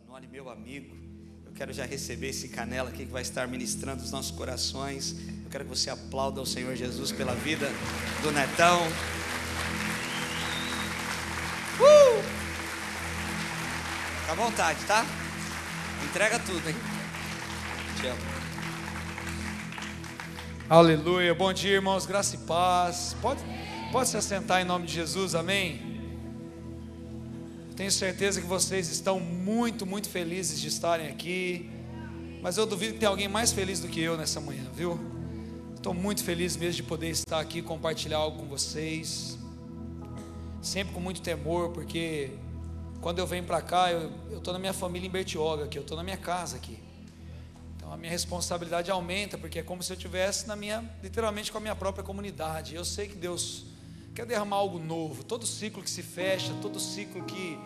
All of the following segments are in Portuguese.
Zanoni, meu amigo, eu quero já receber esse Canela aqui que vai estar ministrando os nossos corações. Eu quero que você aplauda ao Senhor Jesus pela vida do Netão. Fica à vontade, tá? Entrega tudo, hein? Te amo. Aleluia, bom dia, irmãos, graça e paz. Pode se assentar em nome de Jesus, amém? Tenho certeza que vocês estão muito felizes de estarem aqui, mas eu duvido que tenha alguém mais feliz do que eu nessa manhã, viu? Estou muito feliz mesmo de poder estar aqui e compartilhar algo com vocês, sempre com muito temor, porque quando eu venho para cá, eu estou na minha família em Bertioga aqui, eu estou na minha casa aqui, então a minha responsabilidade aumenta, porque é como se eu estivesse literalmente com a minha própria comunidade. Eu sei que Deus quer derramar algo novo. Todo ciclo que se fecha, todo ciclo que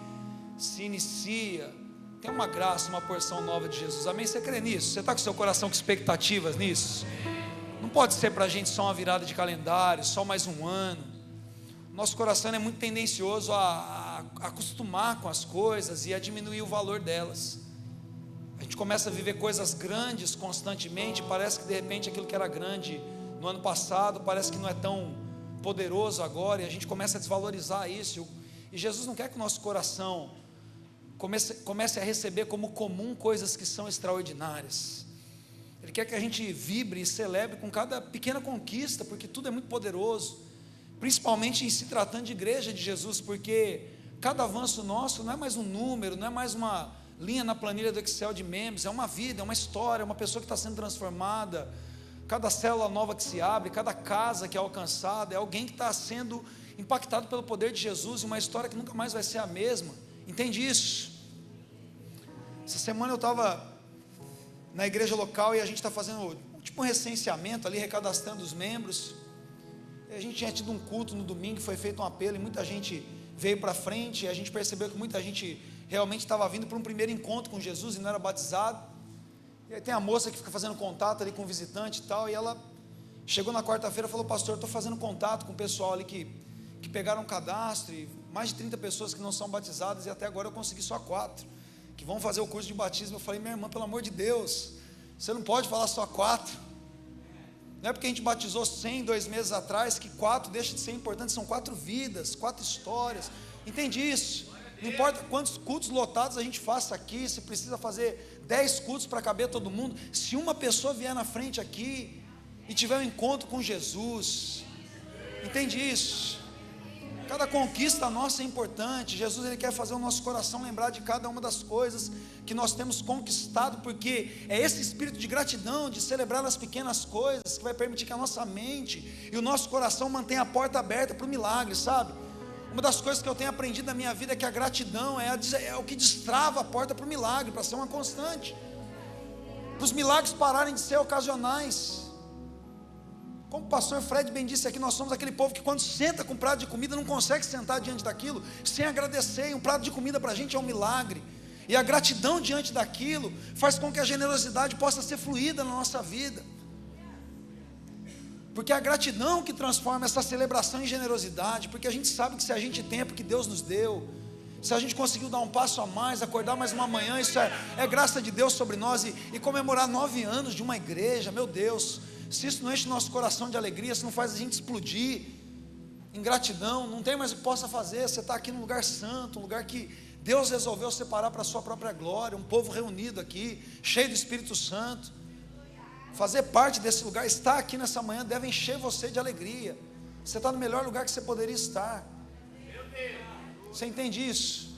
se inicia, tem uma graça, uma porção nova de Jesus, amém? Você crê nisso? Você está com seu coração com expectativas nisso? Não pode ser para a gente só uma virada de calendário, só mais um ano. Nosso coração é muito tendencioso a acostumar com as coisas e a diminuir o valor delas. A gente começa a viver coisas grandes constantemente, parece que de repente aquilo que era grande no ano passado, parece que não é tão poderoso agora, e a gente começa a desvalorizar isso. E Jesus não quer que o nosso coração comece a receber como comum coisas que são extraordinárias. Ele quer que a gente vibre e celebre com cada pequena conquista, porque tudo é muito poderoso, principalmente em se tratando de igreja de Jesus, porque cada avanço nosso não é mais um número, não é mais uma linha na planilha do Excel de membros, é uma vida, é uma história, é uma pessoa que está sendo transformada. Cada célula nova que se abre, cada casa que é alcançada, é alguém que está sendo impactado pelo poder de Jesus, em uma história que nunca mais vai ser a mesma. Entende isso? Essa semana eu estava na igreja local e a gente está fazendo tipo um recenseamento ali, recadastrando os membros. E a gente tinha tido um culto no domingo, foi feito um apelo e muita gente veio para frente. E a gente percebeu que muita gente realmente estava vindo para um primeiro encontro com Jesus e não era batizado. E aí tem a moça que fica fazendo contato ali com o visitante e tal, e ela chegou na quarta-feira e falou: pastor, eu estou fazendo contato com o pessoal ali que pegaram um cadastro, e mais de 30 pessoas que não são batizadas, e até agora eu consegui só 4, que vão fazer o curso de batismo. Eu falei: minha irmã, pelo amor de Deus, você não pode falar só 4, não é porque a gente batizou 100 2 meses atrás, que 4 deixa de ser importante, são 4 vidas, 4 histórias, entende isso? Não importa quantos cultos lotados a gente faça aqui, se precisa fazer 10 cultos para caber todo mundo, se uma pessoa vier na frente aqui e tiver um encontro com Jesus, entende isso? Cada conquista nossa é importante. Jesus, Ele quer fazer o nosso coração lembrar de cada uma das coisas que nós temos conquistado, porque é esse espírito de gratidão, de celebrar as pequenas coisas, que vai permitir que a nossa mente e o nosso coração mantenha a porta aberta para o milagre, sabe? Uma das coisas que eu tenho aprendido na minha vida é que a gratidão é o que destrava a porta para o milagre, para ser uma constante, para os milagres pararem de ser ocasionais. Como o pastor Fred bem disse aqui, nós somos aquele povo que quando senta com um prato de comida não consegue sentar diante daquilo sem agradecer. E um prato de comida para a gente é um milagre, e a gratidão diante daquilo faz com que a generosidade possa ser fluída na nossa vida, porque é a gratidão que transforma essa celebração em generosidade, porque a gente sabe que se a gente tem é porque Deus nos deu. Se a gente conseguiu dar um passo a mais, acordar mais uma manhã, isso é graça de Deus sobre nós, e comemorar 9 anos de uma igreja, meu Deus, se isso não enche o nosso coração de alegria, se não faz a gente explodir em gratidão, não tem mais o que possa fazer. Você está aqui num lugar santo, um lugar que Deus resolveu separar para a sua própria glória, um povo reunido aqui, cheio do Espírito Santo. Fazer parte desse lugar, estar aqui nessa manhã, deve encher você de alegria. Você está no melhor lugar que você poderia estar. Você entende isso?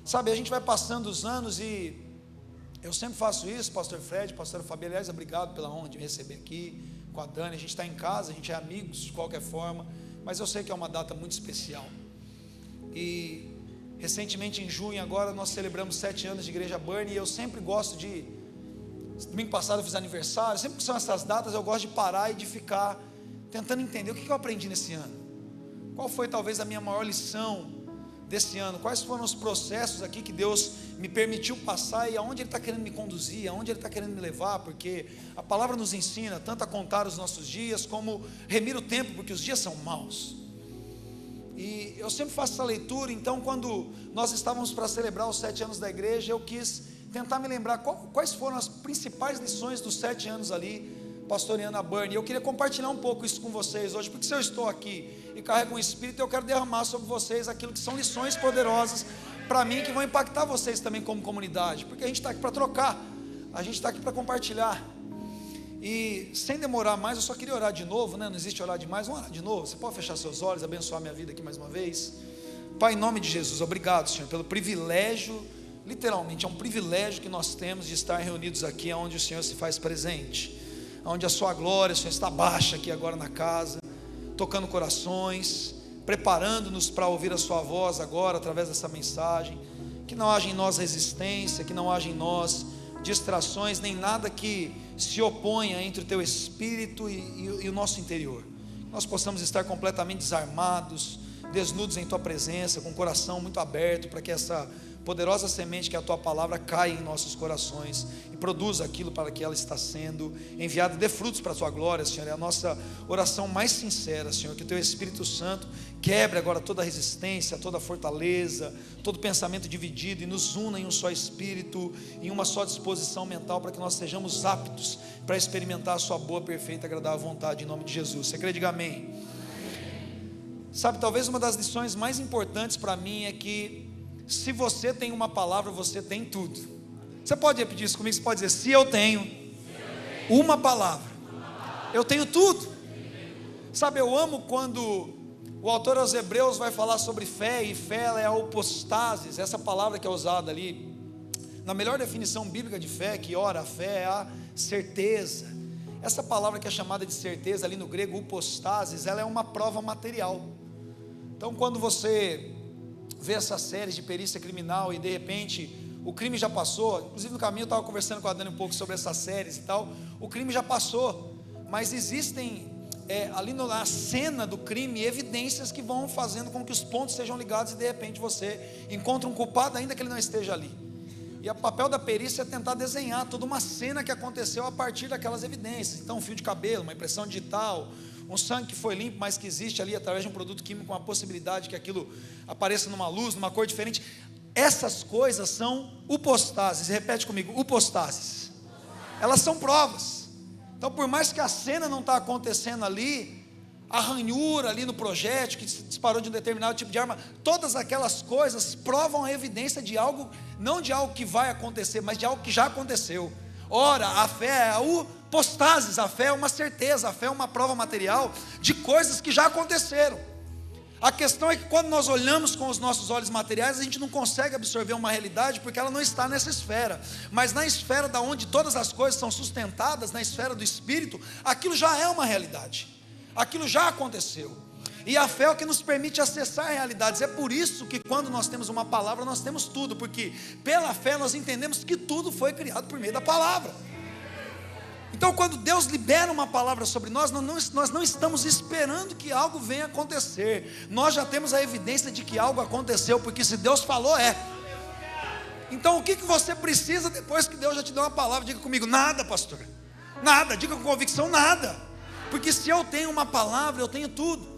Sabe, a gente vai passando os anos, e eu sempre faço isso, pastor Fred, pastor Fabi, aliás, obrigado pela honra de me receber aqui com a Dani. A gente está em casa, a gente é amigos de qualquer forma, mas eu sei que é uma data muito especial. E recentemente em junho agora nós celebramos 7 anos de Igreja Burn, e eu sempre gosto de, domingo passado eu fiz aniversário, sempre que são essas datas eu gosto de parar e de ficar tentando entender o que eu aprendi nesse ano, qual foi talvez a minha maior lição desse ano, quais foram os processos aqui que Deus me permitiu passar, e aonde Ele está querendo me conduzir, aonde Ele está querendo me levar, porque a palavra nos ensina tanto a contar os nossos dias, como remir o tempo, porque os dias são maus. E eu sempre faço essa leitura. Então, quando nós estávamos para celebrar os 7 anos da igreja, eu quis tentar me lembrar quais foram as principais lições dos 7 anos ali, pastoreando a Burn. E eu queria compartilhar um pouco isso com vocês hoje, porque se eu estou aqui e carrego um espírito, eu quero derramar sobre vocês aquilo que são lições poderosas para mim, que vão impactar vocês também como comunidade, porque a gente está aqui para trocar, a gente está aqui para compartilhar. E sem demorar mais, eu só queria orar de novo, né? Não existe orar demais, vamos orar de novo. Você pode fechar seus olhos, abençoar minha vida aqui mais uma vez. Pai, em nome de Jesus, obrigado, Senhor, pelo privilégio, literalmente é um privilégio que nós temos de estar reunidos aqui, onde o Senhor se faz presente, onde a sua glória, Senhor, está baixa aqui agora na casa, tocando corações, preparando-nos para ouvir a sua voz agora, através dessa mensagem. Que não haja em nós resistência, que não haja em nós distrações, nem nada que se oponha entre o teu espírito e o nosso interior. Nós possamos estar completamente desarmados, desnudos em tua presença, com o coração muito aberto, para que essa poderosa semente que é a tua palavra caia em nossos corações e produza aquilo para que ela está sendo enviada, dê frutos para a tua glória, Senhor. É a nossa oração mais sincera, Senhor, que o teu Espírito Santo quebre agora toda resistência, toda fortaleza, todo pensamento dividido, e nos una em um só espírito, em uma só disposição mental, para que nós sejamos aptos para experimentar a sua boa, perfeita e agradável vontade, em nome de Jesus. Você crê? Diga amém. Sabe, talvez uma das lições mais importantes para mim é que se você tem uma palavra, você tem tudo. Você pode repetir isso comigo? Você pode dizer: se eu tenho uma palavra, eu tenho tudo. Sabe, eu amo quando o autor aos Hebreus vai falar sobre fé, e fé ela é a hipostasis, essa palavra que é usada ali, na melhor definição bíblica de fé, que ora, a fé é a certeza. Essa palavra que é chamada de certeza ali no grego, hipostasis, ela é uma prova material. Então, quando você vê essas séries de perícia criminal e de repente o crime já passou, inclusive no caminho eu estava conversando com a Dani um pouco sobre essas séries e tal, o crime já passou, mas existem ali na cena do crime evidências que vão fazendo com que os pontos sejam ligados, e de repente você encontra um culpado ainda que ele não esteja ali. E o papel da perícia é tentar desenhar toda uma cena que aconteceu a partir daquelas evidências. Então, um fio de cabelo, uma impressão digital, um sangue que foi limpo, mas que existe ali através de um produto químico, com a possibilidade que aquilo apareça numa luz, numa cor diferente. Essas coisas são hipostases. Repete comigo: hipostases. Elas são provas. Então, por mais que a cena não está acontecendo ali, a ranhura ali no projétil que disparou de um determinado tipo de arma, todas aquelas coisas provam a evidência de algo, não de algo que vai acontecer, mas de algo que já aconteceu. Ora, a fé é a hipostasis, a fé é uma certeza, a fé é uma prova material de coisas que já aconteceram. A questão é que quando nós olhamos com os nossos olhos materiais, a gente não consegue absorver uma realidade, porque ela não está nessa esfera. Mas na esfera da onde todas as coisas são sustentadas, na esfera do Espírito, aquilo já é uma realidade, aquilo já aconteceu. E a fé é o que nos permite acessar realidades. É por isso que quando nós temos uma palavra, nós temos tudo, porque pela fé nós entendemos que tudo foi criado por meio da palavra. Então, quando Deus libera uma palavra sobre nós, nós não estamos esperando que algo venha acontecer. Nós já temos a evidência de que algo aconteceu, porque se Deus falou, é. Então, o que você precisa depois que Deus já te deu uma palavra? Diga comigo: nada, pastor. Nada. Diga com convicção: nada. Porque se eu tenho uma palavra, eu tenho tudo.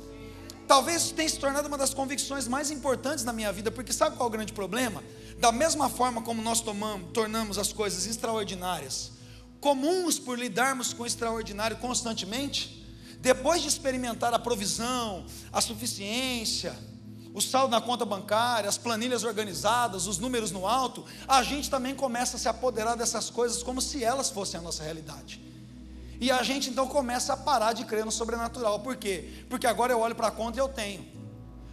Talvez isso tenha se tornado uma das convicções mais importantes na minha vida, porque sabe qual é o grande problema? Da mesma forma como nós tornamos as coisas extraordinárias comuns por lidarmos com o extraordinário constantemente, depois de experimentar a provisão, a suficiência, o saldo na conta bancária, as planilhas organizadas, os números no alto, a gente também começa a se apoderar dessas coisas como se elas fossem a nossa realidade. E a gente então começa a parar de crer no sobrenatural. Por quê? Porque agora eu olho para a conta e eu tenho.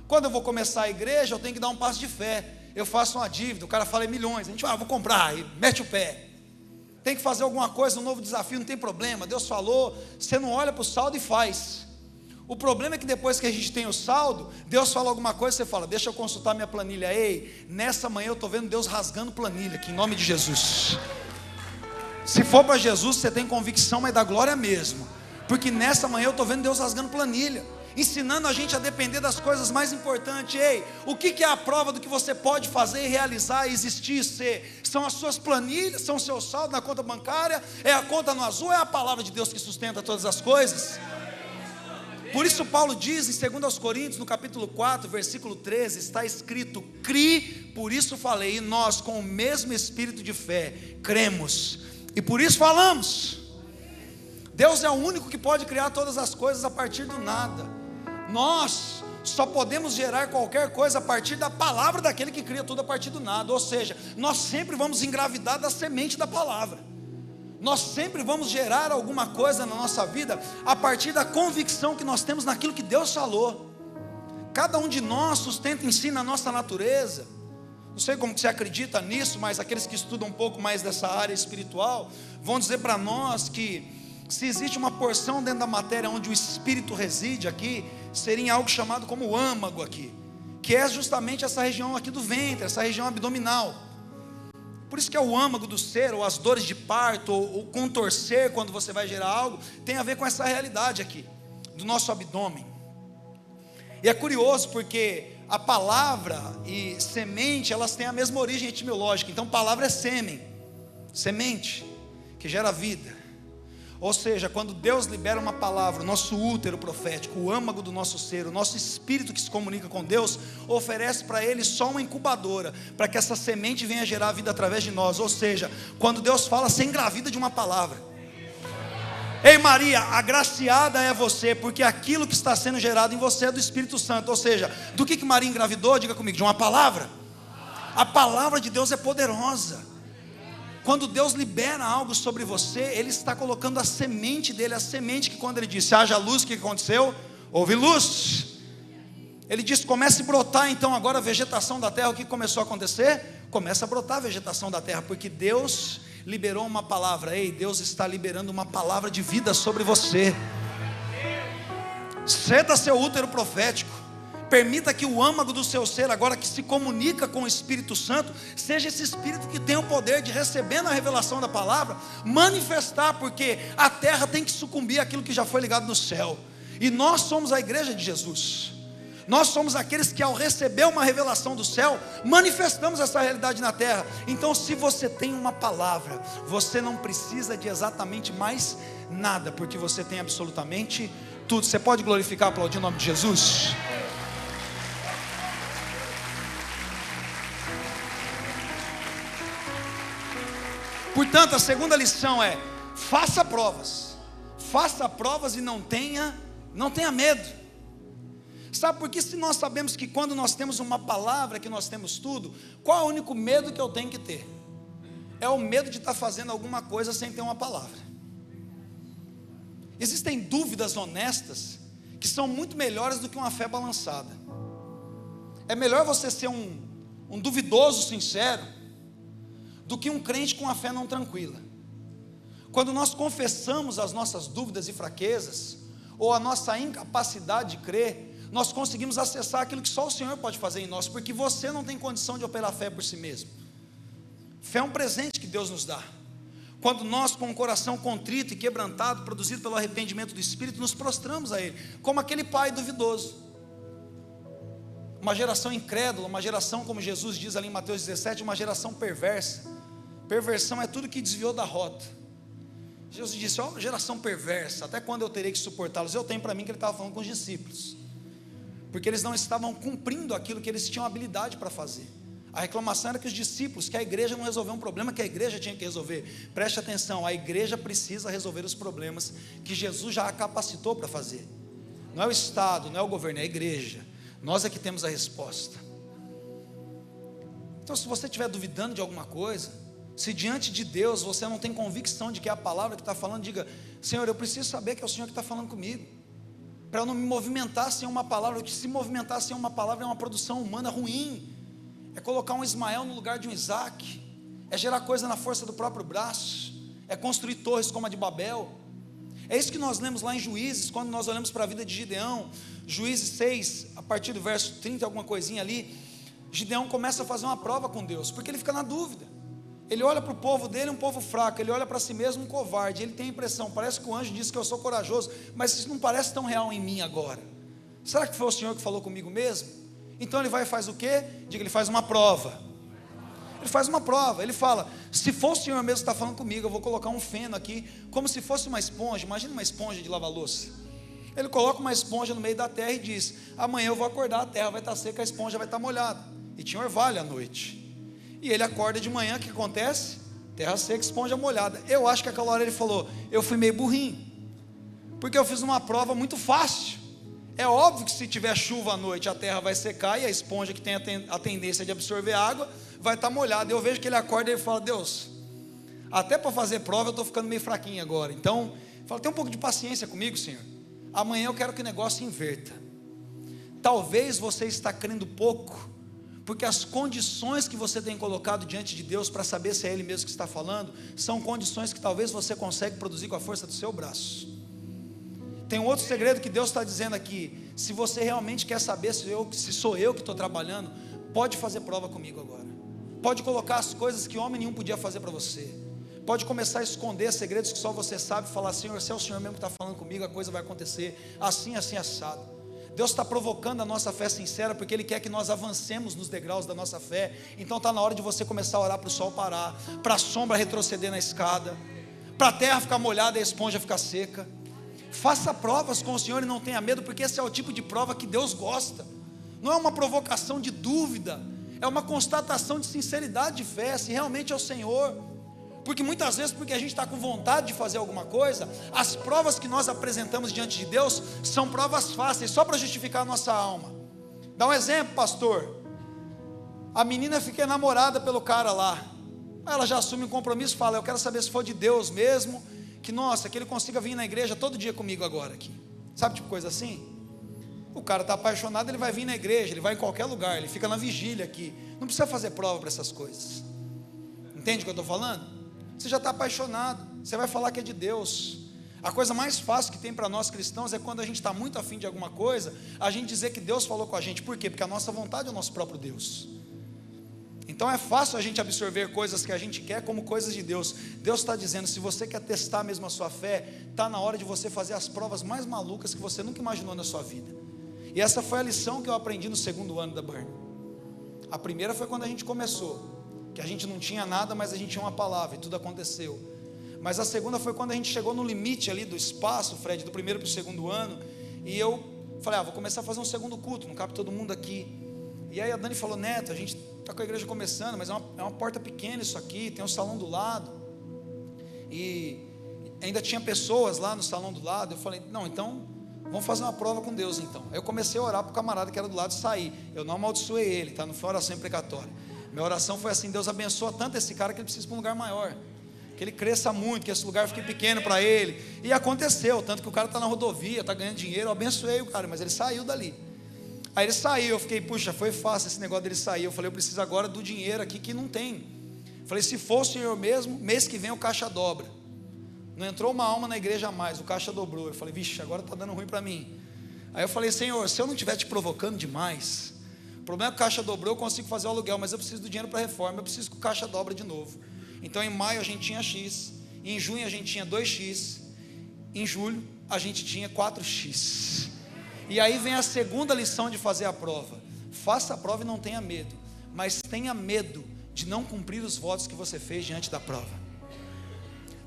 Quando eu vou começar a igreja, eu tenho que dar um passo de fé. Eu faço uma dívida, o cara fala milhões, a gente fala: vou comprar, e mete o pé. Tem que fazer alguma coisa, um novo desafio, não tem problema. Deus falou, você não olha para o saldo e faz. O problema é que depois que a gente tem o saldo, Deus fala alguma coisa, você fala: deixa eu consultar minha planilha. Ei, nessa manhã eu estou vendo Deus rasgando planilha aqui, em nome de Jesus. Se for para Jesus, você tem convicção, mas da glória mesmo, porque nessa manhã eu estou vendo Deus rasgando planilha, ensinando a gente a depender das coisas mais importantes. Ei, o que é a prova do que você pode fazer, realizar, existir e ser? São as suas planilhas, são o seu saldo na conta bancária, é a conta no azul, é a palavra de Deus que sustenta todas as coisas. Por isso Paulo diz em 2 Coríntios, no capítulo 4, versículo 13, está escrito: cri, por isso falei, e nós com o mesmo espírito de fé, cremos, e por isso falamos. Deus é o único que pode criar todas as coisas a partir do nada. Nós só podemos gerar qualquer coisa a partir da palavra daquele que cria tudo a partir do nada. Ou seja, nós sempre vamos engravidar da semente da palavra. Nós sempre vamos gerar alguma coisa na nossa vida a partir da convicção que nós temos naquilo que Deus falou. Cada um de nós sustenta em si na nossa natureza. Não sei como que você acredita nisso, mas aqueles que estudam um pouco mais dessa área espiritual vão dizer para nós que se existe uma porção dentro da matéria onde o Espírito reside aqui, seria algo chamado como o âmago aqui, que é justamente essa região aqui do ventre, essa região abdominal. Por isso que é o âmago do ser, ou as dores de parto, ou contorcer quando você vai gerar algo, tem a ver com essa realidade aqui, do nosso abdômen. E é curioso porque a palavra e semente, elas têm a mesma origem etimológica. Então palavra é sêmen, semente, que gera vida. Ou seja, quando Deus libera uma palavra, o nosso útero profético, o âmago do nosso ser, o nosso espírito que se comunica com Deus, oferece para ele só uma incubadora, para que essa semente venha gerar vida através de nós. Ou seja, quando Deus fala, você engravida de uma palavra. Ei Maria, agraciada é você, porque aquilo que está sendo gerado em você é do Espírito Santo. Ou seja, do que Maria engravidou? Diga comigo, de uma palavra. A palavra de Deus é poderosa. Quando Deus libera algo sobre você, Ele está colocando a semente dele, a semente que quando Ele disse, haja luz, o que aconteceu? Houve luz. Ele disse, comece a brotar então agora a vegetação da terra. O que começou a acontecer? Começa a brotar a vegetação da terra, porque Deus liberou uma palavra. Ei, Deus está liberando uma palavra de vida sobre você. Ceda seu útero profético. Permita que o âmago do seu ser, agora que se comunica com o Espírito Santo, seja esse Espírito que tem o poder de receber na revelação da palavra, manifestar, porque a terra tem que sucumbir àquilo que já foi ligado no céu. E nós somos a igreja de Jesus. Nós somos aqueles que ao receber uma revelação do céu, manifestamos essa realidade na terra. Então se você tem uma palavra, você não precisa de exatamente mais nada, porque você tem absolutamente tudo. Você pode glorificar, aplaudir o nome de Jesus? Portanto, a segunda lição é: faça provas e não tenha medo. Sabe por que? Se nós sabemos que quando nós temos uma palavra, que nós temos tudo, qual é o único medo que eu tenho que ter? É o medo de estar fazendo alguma coisa sem ter uma palavra. Existem dúvidas honestas que são muito melhores do que uma fé balançada. É melhor você ser um duvidoso sincero do que um crente com a fé não tranquila. Quando nós confessamos as nossas dúvidas e fraquezas, ou a nossa incapacidade de crer, nós conseguimos acessar aquilo que só o Senhor pode fazer em nós, porque você não tem condição de operar fé por si mesmo. Fé é um presente que Deus nos dá. Quando nós, com o coração contrito e quebrantado, produzido pelo arrependimento do Espírito, nos prostramos a Ele, como aquele pai duvidoso. Uma geração incrédula, uma geração, como Jesus diz ali em Mateus 17, uma geração perversa. Perversão é tudo que desviou da rota. Jesus disse, ó, geração perversa, até quando eu terei que suportá-los? Eu tenho para mim que Ele estava falando com os discípulos, porque eles não estavam cumprindo aquilo que eles tinham habilidade para fazer. A reclamação era que os discípulos, que a igreja não resolveu um problema que a igreja tinha que resolver. Preste atenção, a igreja precisa resolver os problemas que Jesus já a capacitou para fazer. Não é o Estado, não é o governo, é a igreja. Nós é que temos a resposta. Então, se você estiver duvidando de alguma coisa, se diante de Deus você não tem convicção de que é a palavra que está falando, diga, Senhor, eu preciso saber que é o Senhor que está falando comigo, para eu não me movimentar sem uma palavra. Porque se movimentar sem uma palavra é uma produção humana ruim, é colocar um Ismael no lugar de um Isaac, é gerar coisa na força do próprio braço, é construir torres como a de Babel. É isso que nós lemos lá em Juízes, quando nós olhamos para a vida de Gideão. Juízes 6, a partir do verso 30, alguma coisinha ali, Gideão começa a fazer uma prova com Deus, porque ele fica na dúvida. Ele olha para o povo dele, um povo fraco, ele olha para si mesmo, um covarde. Ele tem a impressão, parece que o anjo disse que eu sou corajoso, mas isso não parece tão real em mim agora. Será que foi o Senhor que falou comigo mesmo? Então ele vai e faz o quê? Diga, ele faz uma prova. Ele faz uma prova, ele fala, se for o Senhor mesmo que está falando comigo, eu vou colocar um feno aqui, como se fosse uma esponja. Imagina uma esponja de lavar louça. Ele coloca uma esponja no meio da terra e diz: amanhã eu vou acordar, a terra vai estar seca, a esponja vai estar molhada. E tinha orvalho à noite. E ele acorda de manhã, o que acontece? Terra seca, esponja molhada. Eu acho que aquela hora ele falou: eu fui meio burrinho, porque eu fiz uma prova muito fácil. É óbvio que se tiver chuva à noite, a terra vai secar e a esponja, que tem a tendência de absorver água, vai estar molhada. Eu vejo que ele acorda e ele fala: Deus, até para fazer prova eu estou ficando meio fraquinho agora. Então, fala: tem um pouco de paciência comigo, Senhor. Amanhã eu quero que o negócio inverta. Talvez você está crendo pouco, porque as condições que você tem colocado diante de Deus para saber se é Ele mesmo que está falando, são condições que talvez você consiga produzir com a força do seu braço. Tem um outro segredo que Deus está dizendo aqui: se você realmente quer saber se sou eu que estou trabalhando, pode fazer prova comigo agora. Pode colocar as coisas que homem nenhum podia fazer para você. Pode começar a esconder segredos que só você sabe, e falar: Senhor, se é o Senhor mesmo que está falando comigo, a coisa vai acontecer assim, assim, assado. Deus está provocando a nossa fé sincera, porque Ele quer que nós avancemos nos degraus da nossa fé. Então está na hora de você começar a orar para o sol parar, para a sombra retroceder na escada, para a terra ficar molhada e a esponja ficar seca. Faça provas com o Senhor e não tenha medo, porque esse é o tipo de prova que Deus gosta. Não é uma provocação de dúvida, é uma constatação de sinceridade de fé, se realmente é o Senhor. Porque muitas vezes, porque a gente está com vontade de fazer alguma coisa, as provas que nós apresentamos diante de Deus são provas fáceis, só para justificar a nossa alma. Dá um exemplo, pastor. A menina fica enamorada pelo cara lá, aí ela já assume um compromisso e fala: eu quero saber se for de Deus mesmo, que nossa, que ele consiga vir na igreja todo dia comigo agora aqui. Sabe, tipo coisa assim? O cara está apaixonado, ele vai vir na igreja, ele vai em qualquer lugar, ele fica na vigília aqui. Não precisa fazer prova para essas coisas. Entende o que eu estou falando? Você já está apaixonado, você vai falar que é de Deus. A coisa mais fácil que tem para nós cristãos é quando a gente está muito afim de alguma coisa, a gente dizer que Deus falou com a gente. Por quê? Porque a nossa vontade é o nosso próprio Deus. Então é fácil a gente absorver coisas que a gente quer como coisas de Deus. Deus está dizendo: se você quer testar mesmo a sua fé, está na hora de você fazer as provas mais malucas que você nunca imaginou na sua vida. E essa foi a lição que eu aprendi no segundo ano da Burn. A primeira foi quando a gente começou, que a gente não tinha nada, mas a gente tinha uma palavra e tudo aconteceu. Mas a segunda foi quando a gente chegou no limite ali do espaço, Fred, do primeiro para o segundo ano. E eu falei: vou começar a fazer um segundo culto, não cabe todo mundo aqui. E aí a Dani falou: Neto, a gente está com a igreja começando, mas é uma porta pequena isso aqui, tem um salão do lado. E ainda tinha pessoas lá no salão do lado. Eu falei: não, então vamos fazer uma prova com Deus então. Aí eu comecei a orar para o camarada que era do lado sair. Eu não amaldiçoei ele, tá? Não foi oração imprecatória. Minha oração foi assim: Deus abençoa tanto esse cara que ele precisa ir para um lugar maior, que ele cresça muito, que esse lugar fique pequeno para ele. E aconteceu, tanto que o cara está na rodovia, está ganhando dinheiro. Eu abençoei o cara, mas ele saiu dali. Aí ele saiu, eu fiquei: puxa, foi fácil esse negócio dele sair. Eu falei: eu preciso agora do dinheiro aqui que não tem. Falei: se for o Senhor mesmo, mês que vem o caixa dobra. Não entrou uma alma na igreja a mais, o caixa dobrou. Eu falei: vixe, agora está dando ruim para mim. Aí eu falei: Senhor, se eu não estiver te provocando demais, o problema é que o caixa dobrou, eu consigo fazer o aluguel, mas eu preciso do dinheiro para a reforma, eu preciso que o caixa dobre de novo. Então em maio a gente tinha X, em junho a gente tinha 2X, em julho a gente tinha 4X. E aí vem a segunda lição de fazer a prova: faça a prova e não tenha medo, mas tenha medo de não cumprir os votos que você fez diante da prova.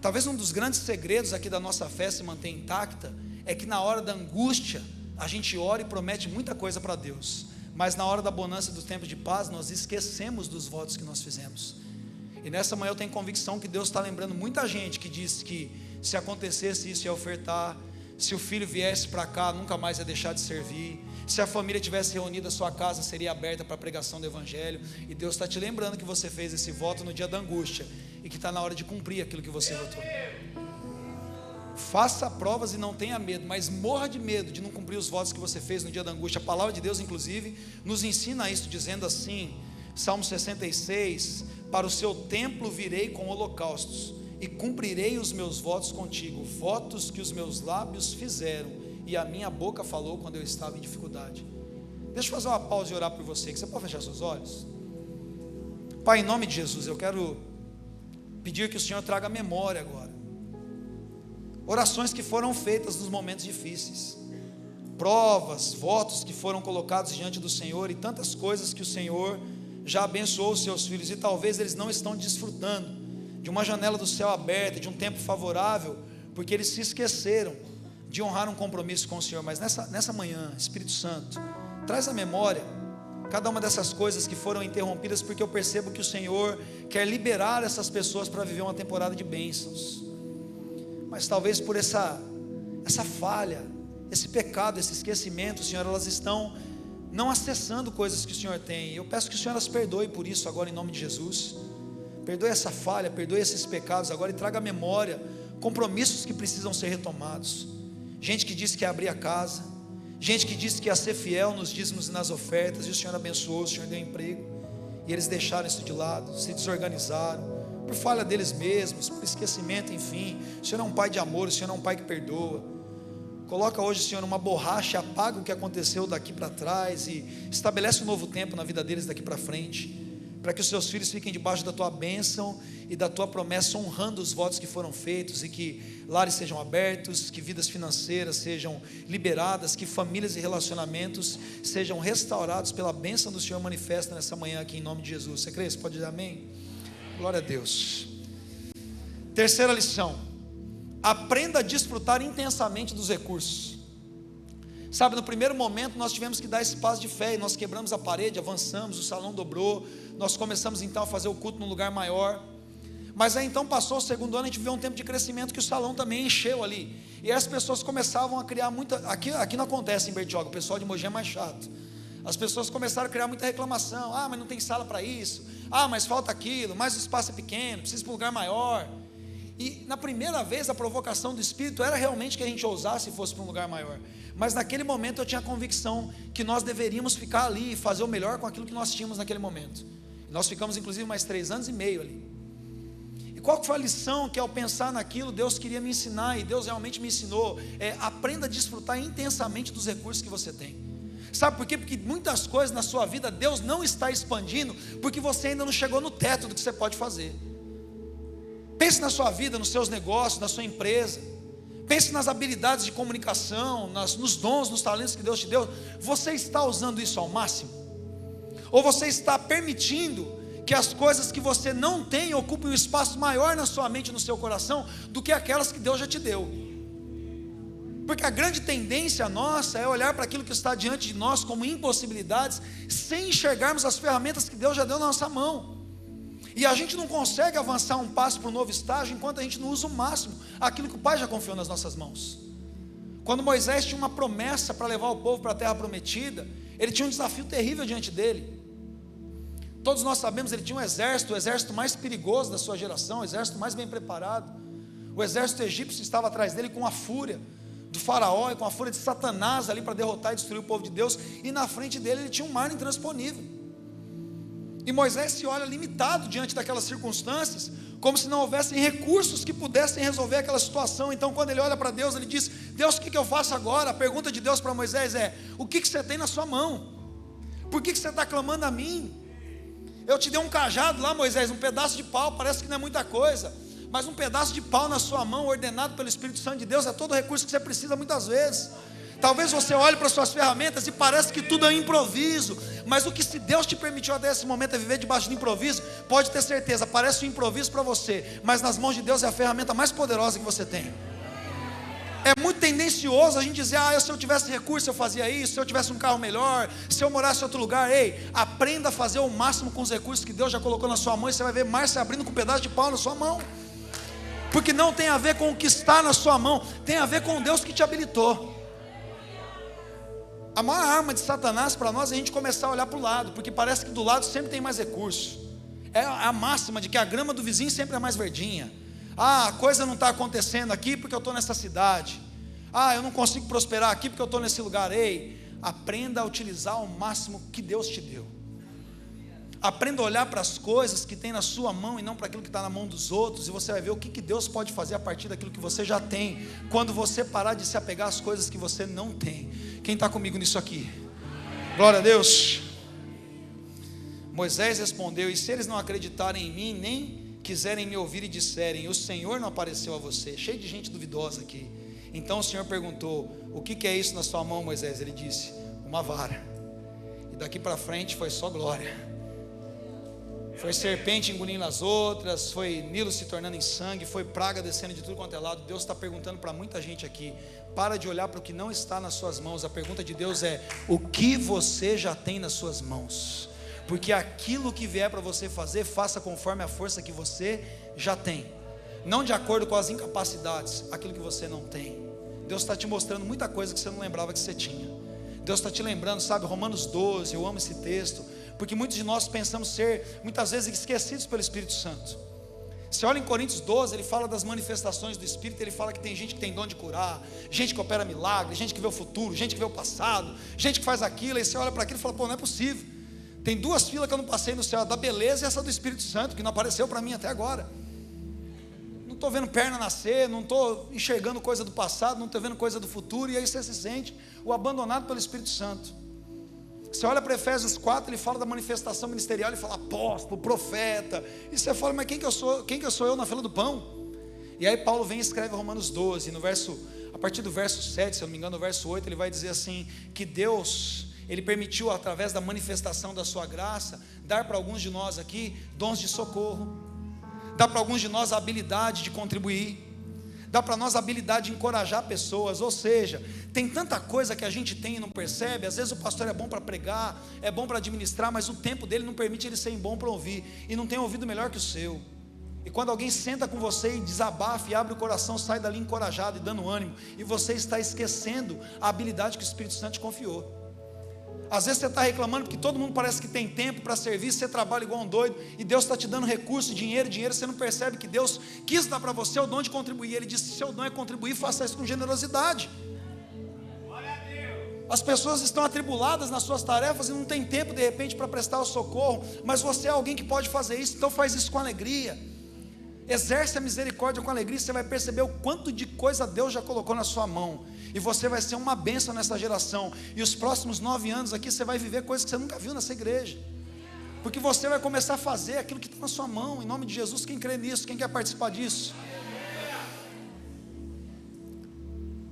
Talvez um dos grandes segredos aqui da nossa fé se manter intacta é que na hora da angústia a gente ora e promete muita coisa para Deus, mas na hora da bonança dos tempos de paz nós esquecemos dos votos que nós fizemos. E nessa manhã eu tenho convicção que Deus está lembrando muita gente que disse que se acontecesse isso ia ofertar, se o filho viesse para cá nunca mais ia deixar de servir, se a família tivesse reunida, a sua casa seria aberta para a pregação do Evangelho. E Deus está te lembrando que você fez esse voto no dia da angústia e que está na hora de cumprir aquilo que você votou. Faça provas e não tenha medo, mas morra de medo de não cumprir os votos que você fez no dia da angústia. A palavra de Deus inclusive nos ensina isso, dizendo assim, Salmo 66: para o seu templo virei com holocaustos e cumprirei os meus votos contigo, votos que os meus lábios fizeram e a minha boca falou quando eu estava em dificuldade. Deixa eu fazer uma pausa e orar por você, que você pode fechar seus olhos? Pai, em nome de Jesus, eu quero pedir que o Senhor traga memória agora, orações que foram feitas nos momentos difíceis, provas, votos que foram colocados diante do Senhor, e tantas coisas que o Senhor já abençoou os seus filhos, e talvez eles não estão desfrutando de uma janela do céu aberta, de um tempo favorável, porque eles se esqueceram de honrar um compromisso com o Senhor. Mas nessa manhã, Espírito Santo, traz à memória cada uma dessas coisas que foram interrompidas, porque eu percebo que o Senhor quer liberar essas pessoas para viver uma temporada de bênçãos. Mas talvez por essa falha, esse pecado, esse esquecimento, Senhor, elas estão não acessando coisas que o Senhor tem. Eu peço que o Senhor as perdoe por isso agora, em nome de Jesus. Perdoe essa falha, perdoe esses pecados agora, e traga à memória compromissos que precisam ser retomados. Gente que disse que ia abrir a casa, gente que disse que ia ser fiel nos dízimos e nas ofertas, e o Senhor abençoou, o Senhor deu emprego, e eles deixaram isso de lado, se desorganizaram, por falha deles mesmos, por esquecimento, enfim. O Senhor é um Pai de amor, o Senhor é um Pai que perdoa. Coloca hoje, Senhor, uma borracha, apaga o que aconteceu daqui para trás e estabelece um novo tempo na vida deles daqui para frente, para que os seus filhos fiquem debaixo da tua bênção e da tua promessa, honrando os votos que foram feitos, e que lares sejam abertos, que vidas financeiras sejam liberadas, que famílias e relacionamentos sejam restaurados pela bênção do Senhor manifesta nessa manhã aqui, em nome de Jesus. Você crê? Você pode dizer amém? Glória a Deus. Terceira lição: aprenda a desfrutar intensamente dos recursos. Sabe, no primeiro momento nós tivemos que dar esse passo de fé, e nós quebramos a parede, avançamos, o salão dobrou, nós começamos então a fazer o culto num lugar maior. Mas aí então passou o segundo ano, a gente viveu um tempo de crescimento, que o salão também encheu ali, e as pessoas começavam a criar muita, aqui não acontece em Bertioga, o pessoal de Mogi é mais chato. As pessoas começaram a criar muita reclamação: ah, mas não tem sala para isso, ah, mas falta aquilo, mas o espaço é pequeno, precisa ir para um lugar maior. E na primeira vez a provocação do Espírito era realmente que a gente ousasse e fosse para um lugar maior. Mas naquele momento eu tinha a convicção que nós deveríamos ficar ali e fazer o melhor com aquilo que nós tínhamos naquele momento. Nós ficamos inclusive mais 3 anos e meio ali. E qual foi a lição que, ao pensar naquilo, Deus queria me ensinar, e Deus realmente me ensinou? Aprenda a desfrutar intensamente dos recursos que você tem. Sabe por quê? Porque muitas coisas na sua vida Deus não está expandindo, porque você ainda não chegou no teto do que você pode fazer. Pense na sua vida, nos seus negócios, na sua empresa. Pense nas habilidades de comunicação, nos dons, nos talentos que Deus te deu. Você está usando isso ao máximo? Ou você está permitindo que as coisas que você não tem ocupem um espaço maior na sua mente e no seu coração do que aquelas que Deus já te deu? Porque a grande tendência nossa é olhar para aquilo que está diante de nós como impossibilidades, sem enxergarmos as ferramentas que Deus já deu na nossa mão. E a gente não consegue avançar um passo para um novo estágio enquanto a gente não usa o máximo aquilo que o Pai já confiou nas nossas mãos. Quando Moisés tinha uma promessa para levar o povo para a terra prometida, ele tinha um desafio terrível diante dele. Todos nós sabemos, ele tinha um exército, o exército mais perigoso da sua geração, o exército mais bem preparado. O exército egípcio estava atrás dele com a fúria do faraó e com a fúria de Satanás ali para derrotar e destruir o povo de Deus, e na frente dele ele tinha um mar intransponível. E Moisés se olha limitado diante daquelas circunstâncias, como se não houvessem recursos que pudessem resolver aquela situação. Então quando ele olha para Deus, ele diz: Deus, o que eu faço agora? A pergunta de Deus para Moisés é: o que você tem na sua mão? Por que você está clamando a mim? Eu te dei um cajado lá, Moisés, um pedaço de pau, parece que não é muita coisa, mas um pedaço de pau na sua mão, ordenado pelo Espírito Santo de Deus, é todo o recurso que você precisa muitas vezes. Talvez você olhe para suas ferramentas e parece que tudo é um improviso, mas o que, se Deus te permitiu até esse momento, é viver debaixo de improviso, pode ter certeza, parece um improviso para você, mas nas mãos de Deus é a ferramenta mais poderosa que você tem. É muito tendencioso a gente dizer: ah, se eu tivesse recurso eu fazia isso, se eu tivesse um carro melhor, se eu morasse em outro lugar. Ei, aprenda a fazer o máximo com os recursos que Deus já colocou na sua mão, e você vai ver mar se abrindo com um pedaço de pau na sua mão. Porque não tem a ver com o que está na sua mão, tem a ver com Deus que te habilitou. A maior arma de Satanás para nós é a gente começar a olhar para o lado, porque parece que do lado sempre tem mais recurso. É a máxima de que a grama do vizinho sempre é mais verdinha. Ah, a coisa não está acontecendo aqui porque eu estou nessa cidade. Ah, eu não consigo prosperar aqui porque eu estou nesse lugar. Ei, aprenda a utilizar o máximo que Deus te deu. Aprenda a olhar para as coisas que tem na sua mão e não para aquilo que está na mão dos outros, e você vai ver o que Deus pode fazer a partir daquilo que você já tem, quando você parar de se apegar às coisas que você não tem. Quem está comigo nisso aqui? Glória a Deus. Moisés respondeu: e se eles não acreditarem em mim, nem quiserem me ouvir e disserem: o Senhor não apareceu a você? Cheio de gente duvidosa aqui. Então o Senhor perguntou: o que é isso na sua mão, Moisés? Ele disse: uma vara. E daqui para frente foi só glória. Foi serpente engolindo as outras, foi Nilo se tornando em sangue, foi praga descendo de tudo quanto é lado. Deus está perguntando para muita gente aqui: para de olhar para o que não está nas suas mãos. A pergunta de Deus é: o que você já tem nas suas mãos? Porque aquilo que vier para você fazer, faça conforme a força que você já tem, não de acordo com as incapacidades, aquilo que você não tem. Deus está te mostrando muita coisa que você não lembrava que você tinha. Deus está te lembrando, sabe, Romanos 12, eu amo esse texto, porque muitos de nós pensamos ser, muitas vezes, esquecidos pelo Espírito Santo. Você olha em Coríntios 12, ele fala das manifestações do Espírito, ele fala que tem gente que tem dom de curar, gente que opera milagres, gente que vê o futuro, gente que vê o passado, gente que faz aquilo, aí você olha para aquilo e fala: pô, não é possível. Tem duas filas que eu não passei no céu, a da beleza e essa do Espírito Santo, que não apareceu para mim até agora. Não estou vendo perna nascer, não estou enxergando coisa do passado, não estou vendo coisa do futuro, e aí você se sente o abandonado pelo Espírito Santo. Você olha para Efésios 4, ele fala da manifestação ministerial, ele fala apóstolo, profeta, e você fala: mas quem que eu sou eu na fila do pão? E aí Paulo vem e escreve Romanos 12, a partir do verso 7, se eu não me engano, no verso 8, ele vai dizer assim, que Deus, Ele permitiu, através da manifestação da sua graça, dar para alguns de nós aqui dons de socorro, dá para alguns de nós a habilidade de contribuir, dá para nós a habilidade de encorajar pessoas. Ou seja, tem tanta coisa que a gente tem e não percebe. Às vezes o pastor é bom para pregar, é bom para administrar, mas o tempo dele não permite ele ser bom para ouvir, e não tem ouvido melhor que o seu. E quando alguém senta com você e desabafa e abre o coração, sai dali encorajado e dando ânimo, e você está esquecendo a habilidade que o Espírito Santo te confiou. Às vezes você está reclamando porque todo mundo parece que tem tempo para servir, você trabalha igual um doido, e Deus está te dando recurso, dinheiro, você não percebe que Deus quis dar para você o dom de contribuir. Ele disse: seu dom é contribuir, faça isso com generosidade. As pessoas estão atribuladas nas suas tarefas e não tem tempo de repente para prestar o socorro, mas você é alguém que pode fazer isso, então faz isso com alegria. Exerce a misericórdia com alegria, você vai perceber o quanto de coisa Deus já colocou na sua mão, e você vai ser uma bênção nessa geração. E os próximos 9 anos aqui você vai viver coisas que você nunca viu nessa igreja, porque você vai começar a fazer aquilo que está na sua mão, em nome de Jesus. Quem crê nisso? Quem quer participar disso?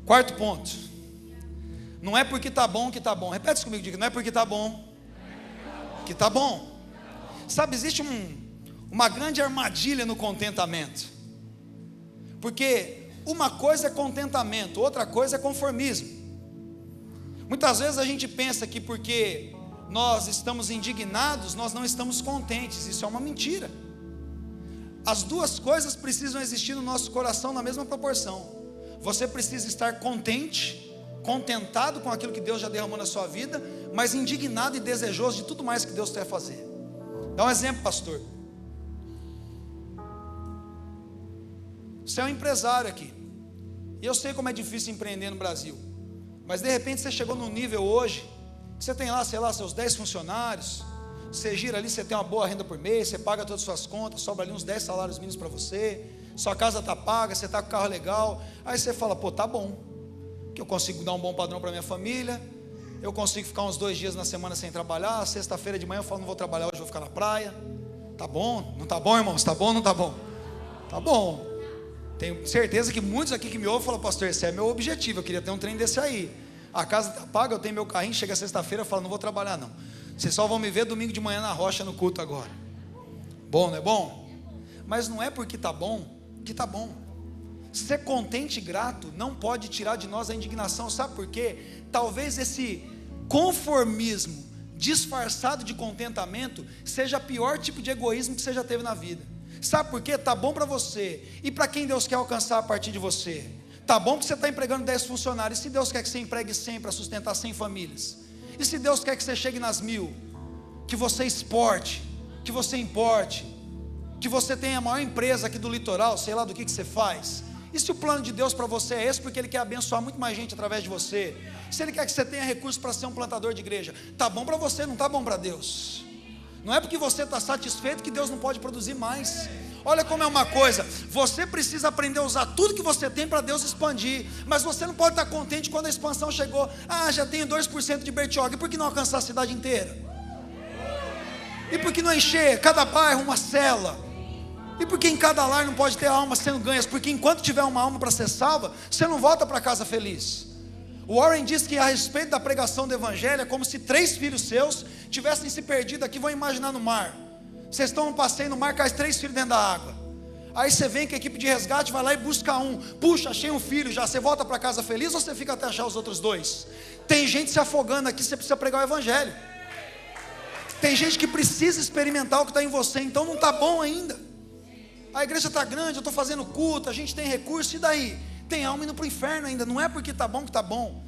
Quarto ponto: não é porque está bom que está bom. Repete isso comigo, diga: não é porque está bom que está bom. Sabe, existe uma grande armadilha no contentamento, porque uma coisa é contentamento, outra coisa é conformismo. Muitas vezes a gente pensa que porque nós estamos indignados, nós não estamos contentes. Isso é uma mentira. As duas coisas precisam existir no nosso coração na mesma proporção. Você precisa estar contente, contentado com aquilo que Deus já derramou na sua vida, mas indignado e desejoso de tudo mais que Deus quer fazer. Dá um exemplo, pastor. Você é um empresário aqui, e eu sei como é difícil empreender no Brasil, mas de repente você chegou num nível hoje, que você tem lá, sei lá, seus 10 funcionários, você gira ali, você tem uma boa renda por mês, você paga todas as suas contas, sobra ali uns 10 salários mínimos para você, sua casa está paga, você está com o carro legal, aí você fala: pô, tá bom, que eu consigo dar um bom padrão para minha família, eu consigo ficar uns 2 dias na semana sem trabalhar, sexta-feira de manhã eu falo: não vou trabalhar hoje, vou ficar na praia. Tá bom? Não tá bom, irmãos? Tá bom ou não tá bom? Tá bom. Tenho certeza que muitos aqui que me ouvem falam: pastor, esse é meu objetivo, eu queria ter um trem desse aí. A casa está paga, eu tenho meu carrinho, chega sexta-feira eu falo: não vou trabalhar não, vocês só vão me ver domingo de manhã na rocha no culto agora. Bom, não é bom? Mas não é porque está bom que está bom. Ser contente e grato não pode tirar de nós a indignação. Sabe por quê? Talvez esse conformismo disfarçado de contentamento seja o pior tipo de egoísmo que você já teve na vida. Sabe por quê? Está bom para você, e para quem Deus quer alcançar a partir de você. Está bom que você está empregando 10 funcionários, e se Deus quer que você empregue 100 para sustentar 100 famílias, e se Deus quer que você chegue nas 1000, que você exporte, que você importe, que você tenha a maior empresa aqui do litoral, sei lá do que você faz. E se o plano de Deus para você é esse, porque Ele quer abençoar muito mais gente através de você, se Ele quer que você tenha recursos para ser um plantador de igreja, está bom para você, não está bom para Deus. Não é porque você está satisfeito que Deus não pode produzir mais. Olha como é uma coisa: você precisa aprender a usar tudo que você tem para Deus expandir, mas você não pode estar contente quando a expansão chegou. Ah, já tenho 2% de Bertioga, e por que não alcançar a cidade inteira? E por que não encher cada bairro uma cela? E por que em cada lar não pode ter almas sendo ganhas? Porque enquanto tiver uma alma para ser salva, você não volta para casa feliz. O Warren diz que a respeito da pregação do evangelho é como se 3 filhos seus tivessem se perdido aqui, vão imaginar no mar. Vocês estão num passeio no mar, cai 3 filhos dentro da água. Aí você vem com a equipe de resgate, vai lá e busca um. Puxa, achei um filho já. Você volta para casa feliz ou você fica até achar os outros 2? Tem gente se afogando aqui, você precisa pregar o evangelho. Tem gente que precisa experimentar o que está em você, então não está bom ainda. A igreja está grande, eu estou fazendo culto, a gente tem recurso, e daí? Tem alma indo para o inferno ainda, não é porque está bom que está bom.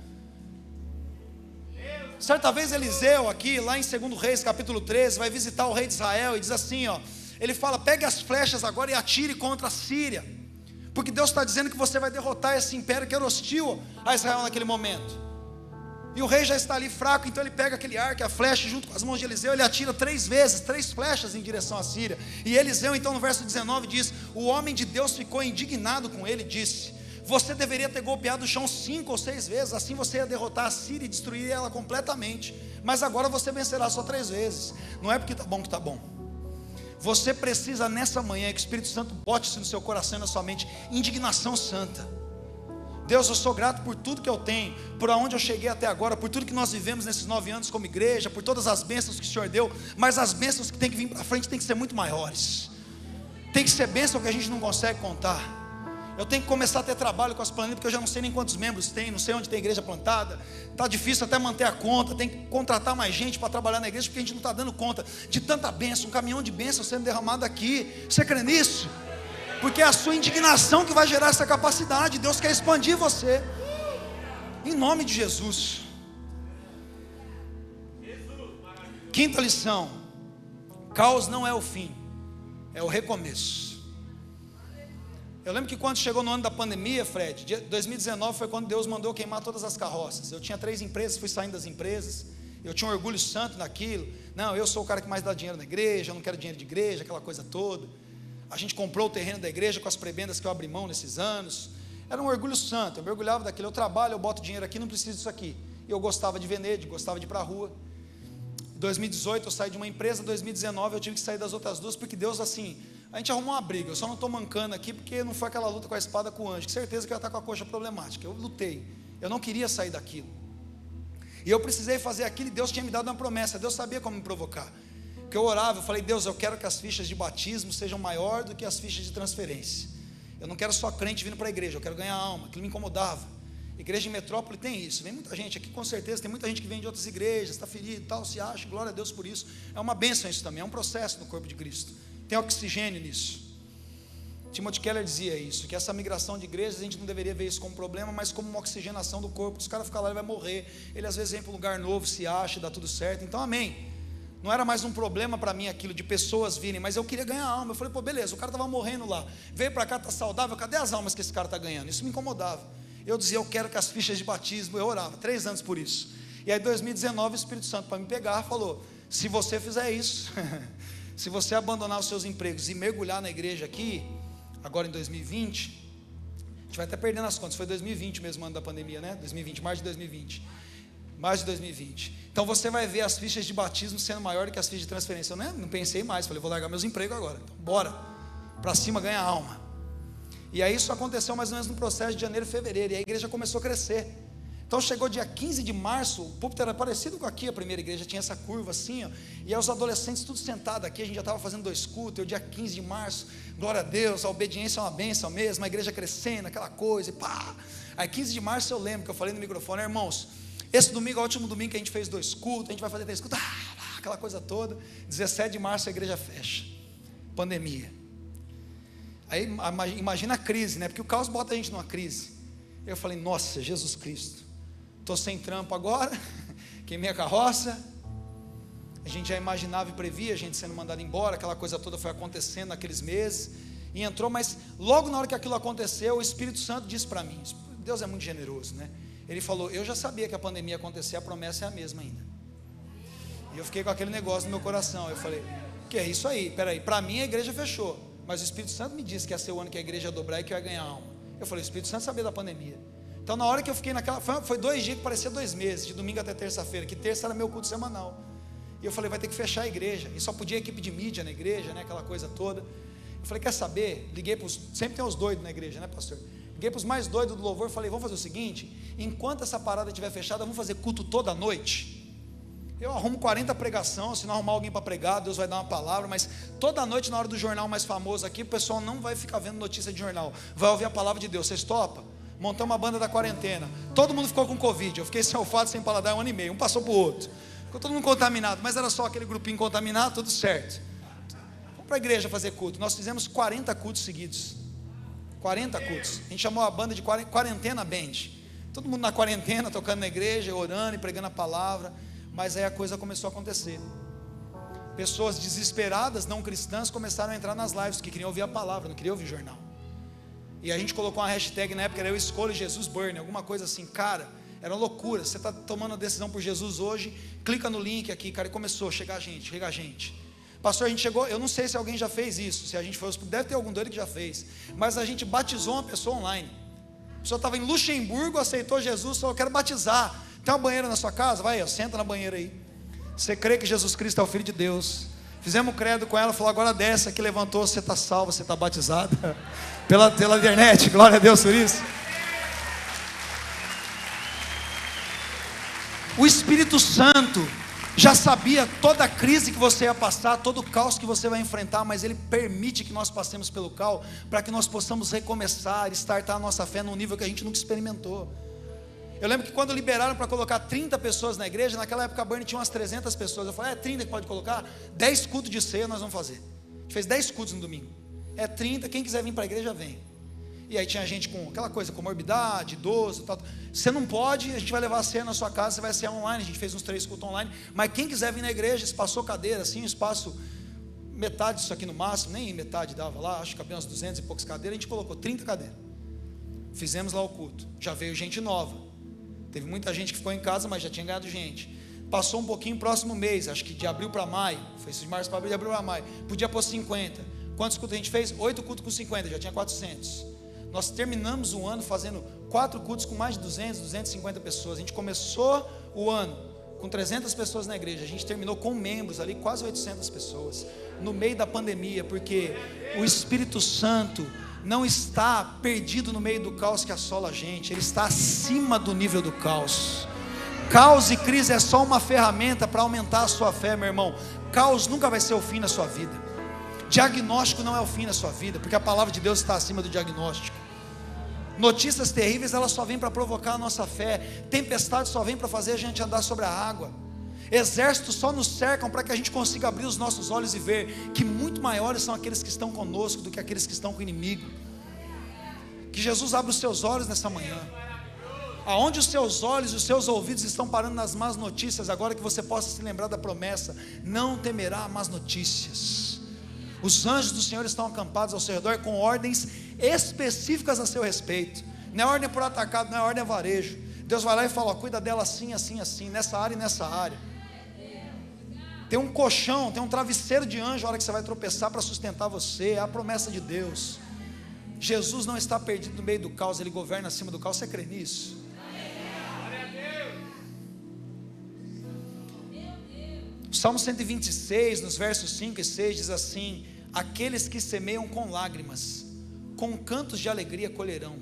Certa vez Eliseu aqui, lá em 2 Reis capítulo 13, vai visitar o rei de Israel e diz assim, ó, ele fala, pegue as flechas agora e atire contra a Síria, porque Deus está dizendo que você vai derrotar esse império que era hostil a Israel naquele momento. E o rei já está ali fraco, então ele pega aquele arco, a flecha, junto com as mãos de Eliseu, ele atira 3 vezes, 3 flechas em direção à Síria. E Eliseu então no verso 19 diz, o homem de Deus ficou indignado com ele e disse, você deveria ter golpeado o chão 5 ou 6 vezes, assim você ia derrotar a Síria e destruir ela completamente, mas agora você vencerá só 3 vezes, não é porque está bom que está bom. Você precisa nessa manhã que o Espírito Santo bote isso no seu coração e na sua mente, indignação santa. Deus, eu sou grato por tudo que eu tenho, por onde eu cheguei até agora, por tudo que nós vivemos nesses 9 anos como igreja, por todas as bênçãos que o Senhor deu, mas as bênçãos que tem que vir para frente tem que ser muito maiores, tem que ser bênção que a gente não consegue contar. Eu tenho que começar a ter trabalho com as planilhas, porque eu já não sei nem quantos membros tem, não sei onde tem igreja plantada, está difícil até manter a conta, tem que contratar mais gente para trabalhar na igreja, porque a gente não está dando conta de tanta bênção, um caminhão de bênção sendo derramado aqui. Você crê nisso? Porque é a sua indignação que vai gerar essa capacidade. Deus quer expandir você, em nome de Jesus. Quinta lição: caos não é o fim, é o recomeço. Eu lembro que quando chegou no ano da pandemia, Fred, 2019 foi quando Deus mandou queimar todas as carroças. Eu tinha 3 empresas, fui saindo das empresas, eu tinha um orgulho santo naquilo. Não, eu sou o cara que mais dá dinheiro na igreja, eu não quero dinheiro de igreja, aquela coisa toda. A gente comprou o terreno da igreja com as prebendas que eu abri mão nesses anos. Era um orgulho santo, eu mergulhava daquilo. Eu trabalho, eu boto dinheiro aqui, não preciso disso aqui. E eu gostava de vender, gostava de ir para a rua. Em 2018 eu saí de uma empresa, em 2019 eu tive que sair das outras 2, porque Deus assim, a gente arrumou uma briga. Eu só não estou mancando aqui, porque não foi aquela luta com a espada com o anjo, que certeza que eu ia estar com a coxa problemática. Eu lutei, eu não queria sair daquilo. E eu precisei fazer aquilo, e Deus tinha me dado uma promessa, Deus sabia como me provocar. Porque eu orava, eu falei, Deus, eu quero que as fichas de batismo sejam maior do que as fichas de transferência. Eu não quero só crente vindo para a igreja, eu quero ganhar alma. Aquilo me incomodava. Igreja em metrópole tem isso, vem muita gente aqui, com certeza, tem muita gente que vem de outras igrejas, está ferido e tal, se acha, glória a Deus por isso. É uma bênção isso também, é um processo no corpo de Cristo. Tem oxigênio nisso. Timothy Keller dizia isso, que essa migração de igrejas, a gente não deveria ver isso como problema, mas como uma oxigenação do corpo. Se o cara ficar lá, ele vai morrer. Ele às vezes vem para um lugar novo, se acha, dá tudo certo. Então amém. Não era mais um problema para mim aquilo de pessoas virem, mas eu queria ganhar alma. Eu falei, pô, beleza, o cara estava morrendo lá, veio para cá, está saudável, cadê as almas que esse cara está ganhando? Isso me incomodava. Eu dizia, eu quero que as fichas de batismo, eu orava, 3 anos por isso. E aí em 2019 o Espírito Santo para me pegar falou, se você fizer isso, se você abandonar os seus empregos e mergulhar na igreja aqui, agora em 2020, a gente vai até perdendo as contas, foi 2020 mesmo, ano da pandemia, né? 2020, março de 2020. Mais de 2020. Então você vai ver as fichas de batismo sendo maior do que as fichas de transferência. Eu não pensei mais, falei, vou largar meus empregos agora. Então, bora, para cima ganhar alma. E aí isso aconteceu mais ou menos no processo de janeiro e fevereiro, e a igreja começou a crescer. Então chegou dia 15 de março, o púlpito era parecido com aqui, a primeira igreja tinha essa curva assim, ó, e aí os adolescentes tudo sentados aqui, a gente já estava fazendo 2 cultos, o dia 15 de março, glória a Deus, a obediência é uma bênção mesmo, a igreja crescendo, aquela coisa, e pá. Aí 15 de março eu lembro que eu falei no microfone, irmãos, esse domingo é o último domingo que a gente fez 2 cultos, a gente vai fazer 3 cultos, aquela coisa toda. 17 de março a igreja fecha, pandemia. Aí imagina a crise, né? Porque o caos bota a gente numa crise. Eu falei, nossa, Jesus Cristo, estou sem trampo agora, queimei a carroça. A gente já imaginava e previa a gente sendo mandado embora, aquela coisa toda foi acontecendo naqueles meses, e entrou, mas logo na hora que aquilo aconteceu, o Espírito Santo disse para mim, Deus é muito generoso, né? Ele falou, eu já sabia que a pandemia ia acontecer, a promessa é a mesma ainda. E eu fiquei com aquele negócio no meu coração, eu falei, que é isso aí, peraí, para mim a igreja fechou, mas o Espírito Santo me disse que ia ser o ano que a igreja ia dobrar e que eu ia ganhar alma. Eu falei, o Espírito Santo sabia da pandemia. Então na hora que eu fiquei naquela, foi 2 dias que parecia 2 meses, de domingo até terça-feira, que terça era meu culto semanal. E eu falei, vai ter que fechar a igreja, e só podia a equipe de mídia na igreja, né, aquela coisa toda. Eu falei, quer saber, liguei para os, sempre tem os doidos na igreja, né, pastor? Liguei para os mais doidos do louvor e falei, vamos fazer o seguinte, enquanto essa parada estiver fechada, vamos fazer culto toda noite. Eu arrumo 40 pregações, se não arrumar alguém para pregar, Deus vai dar uma palavra, mas toda noite na hora do jornal mais famoso aqui, o pessoal não vai ficar vendo notícia de jornal, vai ouvir a palavra de Deus. Vocês topam? Montamos uma banda da quarentena, todo mundo ficou com Covid, eu fiquei sem olfato, sem paladar 1 ano e meio, um passou para o outro, ficou todo mundo contaminado, mas era só aquele grupinho contaminado, tudo certo. Vamos para a igreja fazer culto. Nós fizemos 40 cultos seguidos, 40 cultos, a gente chamou a banda de Quarentena Band, todo mundo na quarentena, tocando na igreja, orando e pregando a palavra. Mas aí a coisa começou a acontecer. Pessoas desesperadas, não cristãs, começaram a entrar nas lives, que queriam ouvir a palavra, não queriam ouvir jornal. E a gente colocou uma hashtag na época, era Eu Escolho Jesus Burn, alguma coisa assim. Cara, era uma loucura. Você está tomando a decisão por Jesus hoje, clica no link aqui, cara, e começou a chegar gente. Pastor, a gente chegou, eu não sei se alguém já fez isso, se a gente foi, deve ter algum doido que já fez, mas a gente batizou uma pessoa online. A pessoa estava em Luxemburgo, aceitou Jesus, falou, eu quero batizar. Tem uma banheira na sua casa? Vai, ó, senta na banheira aí. Você crê que Jesus Cristo é o Filho de Deus? Fizemos um credo com ela, falou, agora desce aqui, levantou, você está salvo, você está batizada pela internet, glória a Deus por isso. O Espírito Santo já sabia toda a crise que você ia passar, todo o caos que você vai enfrentar, mas Ele permite que nós passemos pelo caos, para que nós possamos recomeçar, startar a nossa fé num nível que a gente nunca experimentou. Eu lembro que quando liberaram para colocar 30 pessoas na igreja, naquela época a Burn tinha umas 300 pessoas. Eu falei, 30 que pode colocar? 10 cultos de ceia nós vamos fazer. A gente fez 10 cultos no domingo. 30, quem quiser vir para a igreja vem. E aí tinha gente com aquela coisa, comorbidade, idoso, tal. Você não pode, a gente vai levar a ceia na sua casa, você vai cear online. A gente fez uns 3 cultos online. Mas quem quiser vir na igreja, espaçou cadeira, assim, um espaço, metade disso aqui no máximo, nem metade dava lá, acho que cabia umas 200 e poucas cadeiras. A gente colocou 30 cadeiras. Fizemos lá o culto. Já veio gente nova. Teve muita gente que ficou em casa, mas já tinha ganhado gente. Passou um pouquinho, próximo mês, acho que de abril para maio, foi isso de março para abril, de abril para maio, podia pôr 50. Quantos cultos a gente fez? 8 cultos com 50, já tinha 400. Nós terminamos o ano fazendo 4 cultos com mais de 200, 250 pessoas. A gente começou o ano com 300 pessoas na igreja, a gente terminou com membros ali, quase 800 pessoas, no meio da pandemia, porque o Espírito Santo não está perdido no meio do caos que assola a gente, ele está acima do nível do caos. Caos e crise é só uma ferramenta para aumentar a sua fé, meu irmão. Caos nunca vai ser o fim na sua vida. Diagnóstico não é o fim na sua vida, porque a palavra de Deus está acima do diagnóstico. Notícias terríveis, elas só vêm para provocar a nossa fé. Tempestades só vêm para fazer a gente andar sobre a água. Exércitos só nos cercam para que a gente consiga abrir os nossos olhos e ver que muito maiores são aqueles que estão conosco do que aqueles que estão com o inimigo. Que Jesus abra os seus olhos nessa manhã. Aonde os seus olhos e os seus ouvidos estão parando nas más notícias, agora que você possa se lembrar da promessa: não temerá más notícias. Os anjos do Senhor estão acampados ao seu redor com ordens específicas a seu respeito. Não é ordem por atacado, não é ordem a varejo. Deus vai lá e fala, cuida dela assim, assim, assim, nessa área e nessa área. Tem um colchão, tem um travesseiro de anjo na hora que você vai tropeçar para sustentar você. É a promessa de Deus. Jesus não está perdido no meio do caos, Ele governa acima do caos. Você crê nisso? O Salmo 126, nos versos 5 e 6 diz assim: aqueles que semeiam com lágrimas, com cantos de alegria colherão.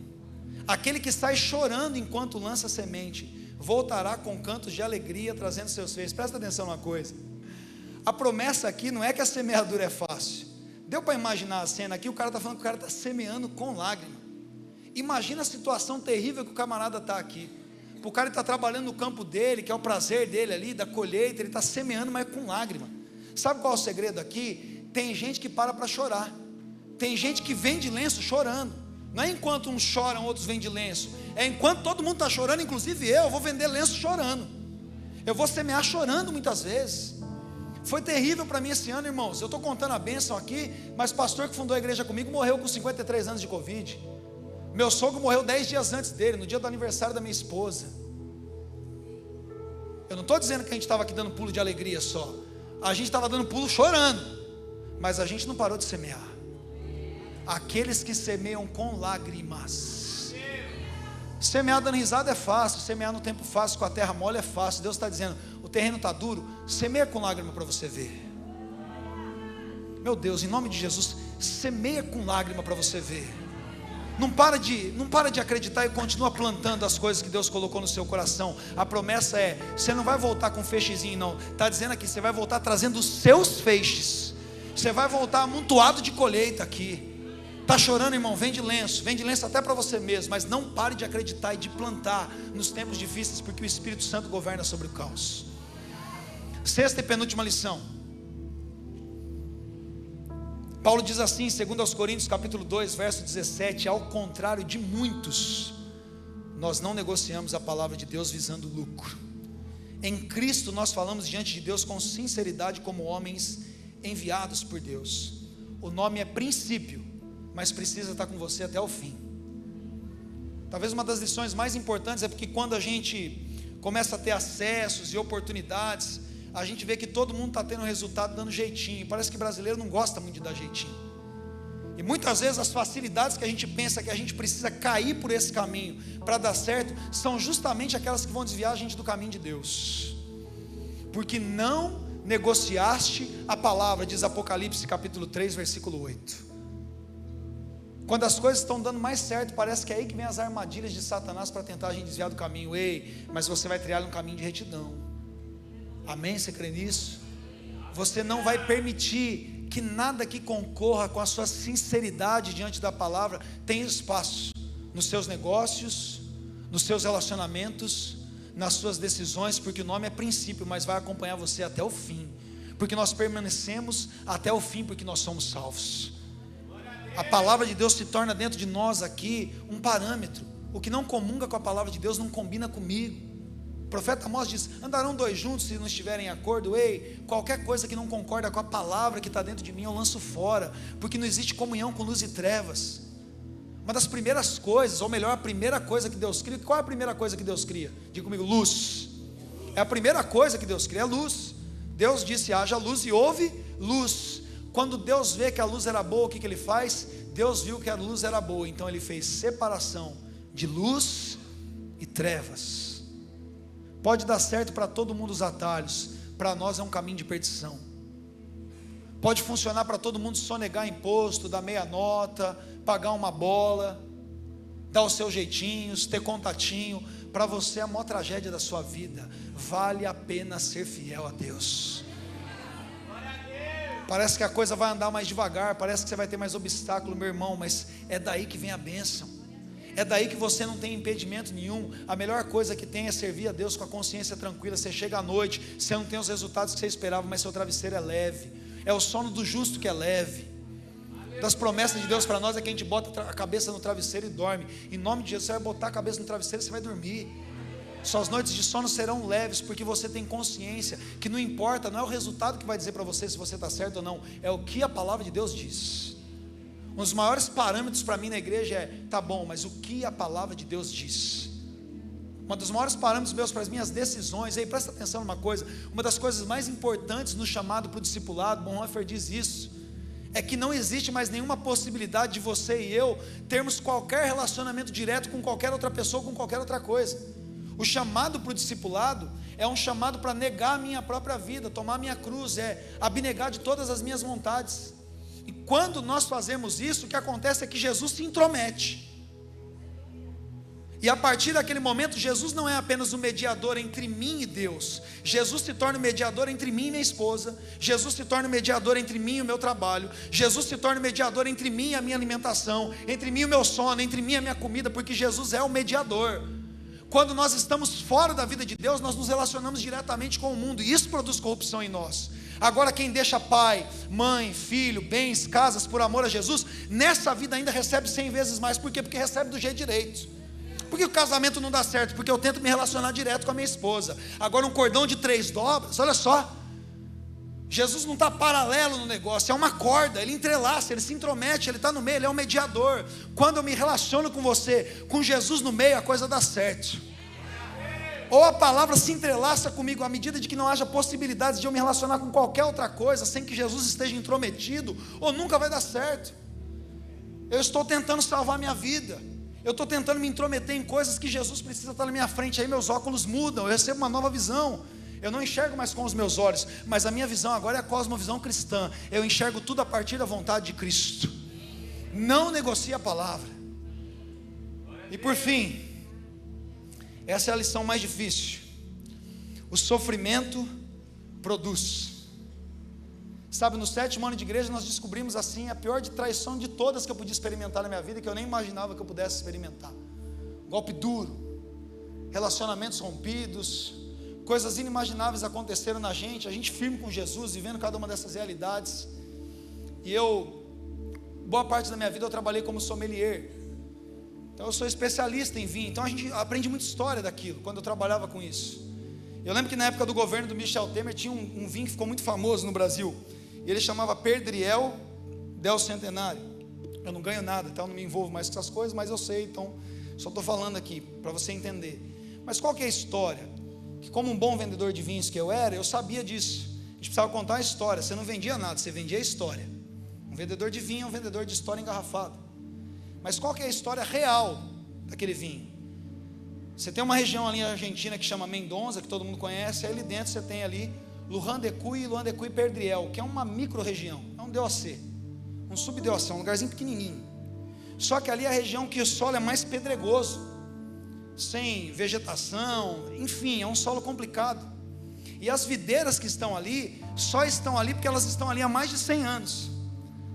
Aquele que sai chorando enquanto lança semente, voltará com cantos de alegria, trazendo seus feixes. Presta atenção numa coisa. A promessa aqui não é que a semeadura é fácil. Deu para imaginar a cena aqui? O cara está falando que o cara está semeando com lágrima. Imagina a situação terrível que o camarada está aqui. O cara está trabalhando no campo dele, que é o prazer dele ali, da colheita. Ele está semeando, mas com lágrima. Sabe qual é o segredo aqui? Tem gente que para chorar. Tem gente que vende lenço chorando. Não é enquanto uns choram, outros vendem lenço. É enquanto todo mundo está chorando, inclusive eu vou vender lenço chorando. Eu vou semear chorando muitas vezes. Foi terrível para mim esse ano, irmãos. Eu estou contando a bênção aqui, mas o pastor que fundou a igreja comigo morreu com 53 anos de Covid. Meu sogro morreu 10 dias antes dele, no dia do aniversário da minha esposa. Eu não estou dizendo que a gente estava aqui dando pulo de alegria só. A gente estava dando pulo chorando, mas a gente não parou de semear. Aqueles que semeiam com lágrimas. Semear dando risada é fácil, semear no tempo fácil, com a terra mole é fácil. Deus está dizendo, o terreno está duro, semeia com lágrima para você ver. Meu Deus, em nome de Jesus, semeia com lágrima para você ver. Não para de acreditar e continua plantando as coisas que Deus colocou no seu coração. A promessa é: você não vai voltar com feixezinho, não. Está dizendo aqui, você vai voltar trazendo os seus feixes. Você vai voltar amontoado de colheita aqui. Está chorando, irmão? Vende lenço até para você mesmo. Mas não pare de acreditar e de plantar nos tempos difíceis, porque o Espírito Santo governa sobre o caos. Sexta e penúltima lição. Paulo diz assim, segundo aos Coríntios capítulo 2, verso 17: ao contrário de muitos, nós não negociamos a palavra de Deus visando lucro. Em Cristo nós falamos diante de Deus com sinceridade, como homens enviados por Deus. O nome é princípio, mas precisa estar com você até o fim. Talvez uma das lições mais importantes é porque quando a gente começa a ter acessos e oportunidades, a gente vê que todo mundo está tendo resultado dando jeitinho. Parece que brasileiro não gosta muito de dar jeitinho. E muitas vezes as facilidades que a gente pensa que a gente precisa cair por esse caminho para dar certo, são justamente aquelas que vão desviar a gente do caminho de Deus. Porque não negociaste a palavra, diz Apocalipse capítulo 3, versículo 8. Quando as coisas estão dando mais certo, parece que é aí que vem as armadilhas de Satanás para tentar a gente desviar do caminho. Ei, mas você vai trilhar um caminho de retidão. Amém? Você crê nisso? Você não vai permitir que nada que concorra com a sua sinceridade diante da palavra tenha espaço nos seus negócios, nos seus relacionamentos, nas suas decisões, porque o nome é princípio, mas vai acompanhar você até o fim, porque nós permanecemos até o fim, porque nós somos salvos. A palavra de Deus se torna dentro de nós aqui um parâmetro. O que não comunga com a palavra de Deus não combina comigo. O profeta Amós diz: andarão dois juntos se não estiverem em acordo. Ei, qualquer coisa que não concorda com a palavra que está dentro de mim, eu lanço fora, porque não existe comunhão com luz e trevas. Uma das primeiras coisas, ou melhor, a primeira coisa que Deus cria. Qual é a primeira coisa que Deus cria? Diga comigo: luz. É a primeira coisa que Deus cria, é luz. Deus disse: haja luz, e houve luz. Quando Deus vê que a luz era boa, o que Ele faz? Deus viu que a luz era boa, então Ele fez separação de luz e trevas. Pode dar certo para todo mundo os atalhos, para nós é um caminho de perdição. Pode funcionar para todo mundo sonegar imposto, dar meia nota, pagar uma bola, dar os seus jeitinhos, ter contatinho. Para você é a maior tragédia da sua vida. Vale a pena ser fiel a Deus. Parece que a coisa vai andar mais devagar, parece que você vai ter mais obstáculo, meu irmão, mas é daí que vem a bênção. É daí que você não tem impedimento nenhum. A melhor coisa que tem é servir a Deus com a consciência tranquila. Você chega à noite, você não tem os resultados que você esperava, mas seu travesseiro é leve. É o sono do justo que é leve. Das promessas de Deus para nós é que a gente bota a cabeça no travesseiro e dorme. Em nome de Jesus, você vai botar a cabeça no travesseiro e você vai dormir. Suas noites de sono serão leves, porque você tem consciência que não importa, não é o resultado que vai dizer para você se você está certo ou não, é o que a palavra de Deus diz. Um dos maiores parâmetros para mim na igreja é: tá bom, mas o que a palavra de Deus diz? Um dos maiores parâmetros meus para as minhas decisões, aí presta atenção numa coisa, uma das coisas mais importantes no chamado para o discipulado, Bonhoeffer diz isso, é que não existe mais nenhuma possibilidade de você e eu termos qualquer relacionamento direto com qualquer outra pessoa, com qualquer outra coisa. O chamado para o discipulado é um chamado para negar a minha própria vida, tomar a minha cruz, é abnegar de todas as minhas vontades. E quando nós fazemos isso, o que acontece é que Jesus se intromete. E a partir daquele momento, Jesus não é apenas o mediador entre mim e Deus. Jesus se torna o mediador entre mim e minha esposa. Jesus se torna o mediador entre mim e o meu trabalho. Jesus se torna o mediador entre mim e a minha alimentação, entre mim e o meu sono, entre mim e a minha comida, porque Jesus é o mediador. Quando nós estamos fora da vida de Deus, nós nos relacionamos diretamente com o mundo, e isso produz corrupção em nós. Agora, quem deixa pai, mãe, filho, bens, casas, por amor a Jesus, nessa vida ainda recebe 100 vezes mais. Por quê? Porque recebe do jeito direito. Por que o casamento não dá certo? Porque eu tento me relacionar direto com a minha esposa. Agora, um cordão de 3 dobras, olha só, Jesus não está paralelo no negócio, é uma corda, Ele entrelaça, Ele se intromete, Ele está no meio, Ele é um mediador. Quando eu me relaciono com você, com Jesus no meio, a coisa dá certo. Ou a palavra se entrelaça comigo, à medida de que não haja possibilidades de eu me relacionar com qualquer outra coisa, sem que Jesus esteja intrometido, ou nunca vai dar certo. Eu estou tentando salvar minha vida, eu estou tentando me intrometer em coisas que Jesus precisa estar na minha frente, aí meus óculos mudam, eu recebo uma nova visão. Eu não enxergo mais com os meus olhos, mas a minha visão agora é a cosmovisão cristã. Eu enxergo tudo a partir da vontade de Cristo. Não negocie a palavra. E por fim, essa é a lição mais difícil. O sofrimento produz. Sabe, no 7º ano de igreja nós descobrimos assim a pior de traição de todas que eu podia experimentar na minha vida, que eu nem imaginava que eu pudesse experimentar. Golpe duro, relacionamentos rompidos, coisas inimagináveis aconteceram na gente, a gente firme com Jesus, vivendo cada uma dessas realidades. E boa parte da minha vida eu trabalhei como sommelier, então eu sou especialista em vinho, então a gente aprende muita história daquilo, quando eu trabalhava com isso. Eu lembro que na época do governo do Michel Temer, tinha um vinho que ficou muito famoso no Brasil, e ele chamava Perdriel del Centenário. Eu não ganho nada, então eu não me envolvo mais com essas coisas, mas eu sei, então só estou falando aqui, para você entender. Mas qual que é a história? Que como um bom vendedor de vinhos que eu era, eu sabia disso. A gente precisava contar a história. Você não vendia nada, você vendia a história. Um vendedor de vinho é um vendedor de história engarrafada. Mas qual que é a história real daquele vinho? Você tem uma região ali na Argentina que chama Mendoza, que todo mundo conhece. Aí ali dentro você tem ali Lujan de Cuy e Lujan de Cuy Perdriel, que é uma micro-região, é um DOC, um sub-DOC, um lugarzinho pequenininho. Só que ali é a região que o solo é mais pedregoso, sem vegetação, enfim, é um solo complicado. E as videiras que estão ali, só estão ali porque elas estão ali há mais de 100 anos.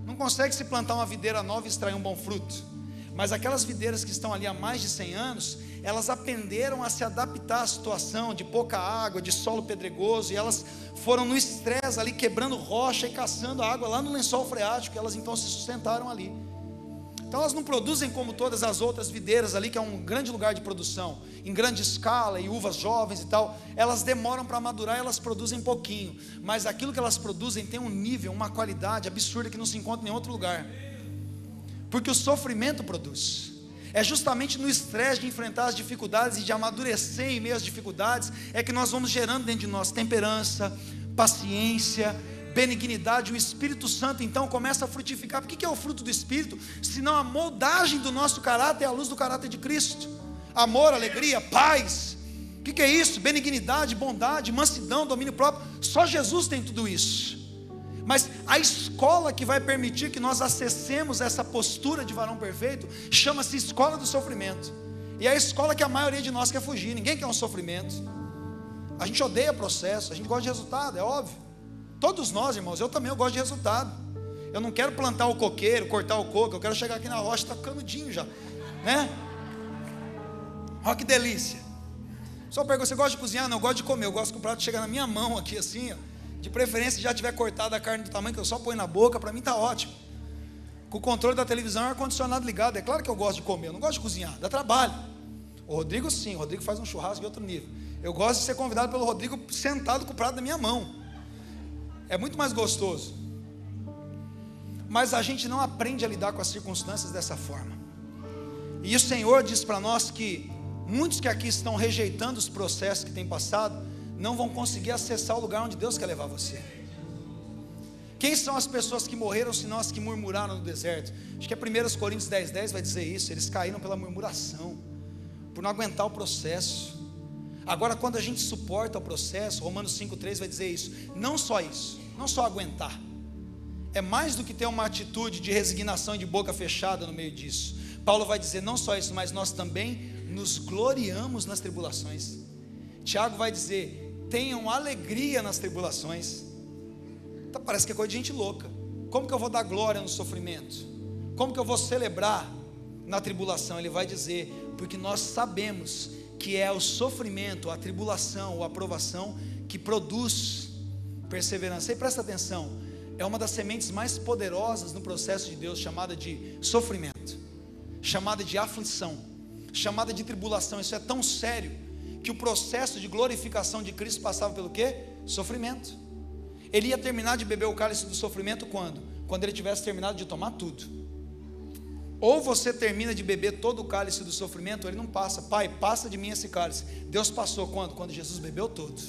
Não consegue se plantar uma videira nova e extrair um bom fruto. Mas aquelas videiras que estão ali há mais de 100 anos, elas aprenderam a se adaptar à situação de pouca água, de solo pedregoso, e elas foram no estresse ali, quebrando rocha e caçando água lá no lençol freático, e elas então se sustentaram ali. Então elas não produzem como todas as outras videiras ali, que é um grande lugar de produção, em grande escala, e uvas jovens e tal. Elas demoram para madurar, elas produzem pouquinho, mas aquilo que elas produzem tem um nível, uma qualidade absurda que não se encontra em outro lugar. Porque o sofrimento produz. É justamente no estresse de enfrentar as dificuldades e de amadurecer em meio às dificuldades, é que nós vamos gerando dentro de nós temperança, paciência, benignidade. O Espírito Santo então começa a frutificar. O que é o fruto do Espírito? Senão a moldagem do nosso caráter à luz do caráter de Cristo. Amor, alegria, paz. O que é isso? Benignidade, bondade, mansidão, domínio próprio. Só Jesus tem tudo isso. Mas a escola que vai permitir que nós acessemos essa postura de varão perfeito chama-se escola do sofrimento. E é a escola que a maioria de nós quer fugir. Ninguém quer um sofrimento. A gente odeia processo, a gente gosta de resultado, é óbvio. Todos nós, irmãos, eu também gosto de resultado. Eu não quero plantar o coqueiro, cortar o coco, eu quero chegar aqui na rocha, está canudinho já, né? Olha que delícia. Só pergunta, você gosta de cozinhar? Não, eu gosto de comer, eu gosto que o prato chegar na minha mão aqui assim, ó. De preferência, se já tiver cortado a carne do tamanho que eu só ponho na boca, para mim está ótimo. Com o controle da televisão e o ar-condicionado ligado. É claro que eu gosto de comer, eu não gosto de cozinhar, dá trabalho. O Rodrigo sim, o Rodrigo faz um churrasco de outro nível. Eu gosto de ser convidado pelo Rodrigo sentado com o prato na minha mão. É muito mais gostoso. Mas a gente não aprende a lidar com as circunstâncias dessa forma. E o Senhor diz para nós que muitos que aqui estão rejeitando os processos que têm passado, não vão conseguir acessar o lugar onde Deus quer levar você. Quem são as pessoas que morreram, senão as que murmuraram no deserto? Acho que é 1 Coríntios 10:10 vai dizer isso. Eles caíram pela murmuração, por não aguentar o processo. Agora, quando a gente suporta o processo, Romanos 5:3 vai dizer isso. Não só isso, não só aguentar, é mais do que ter uma atitude de resignação e de boca fechada no meio disso. Paulo vai dizer não só isso, mas nós também nos gloriamos nas tribulações. Tiago vai dizer: tenham alegria nas tribulações. Então, parece que é coisa de gente louca. Como que eu vou dar glória no sofrimento? Como que eu vou celebrar na tribulação? Ele vai dizer: porque nós sabemos que é o sofrimento, a tribulação, a aprovação que produz perseverança. E presta atenção, é uma das sementes mais poderosas no processo de Deus, chamada de sofrimento, chamada de aflição, chamada de tribulação. Isso é tão sério que o processo de glorificação de Cristo passava pelo quê? Sofrimento. Ele ia terminar de beber o cálice do sofrimento quando? Quando ele tivesse terminado de tomar tudo. Ou você termina de beber todo o cálice do sofrimento, ou ele não passa. Pai, passa de mim esse cálice. Deus passou quando? Quando Jesus bebeu todo.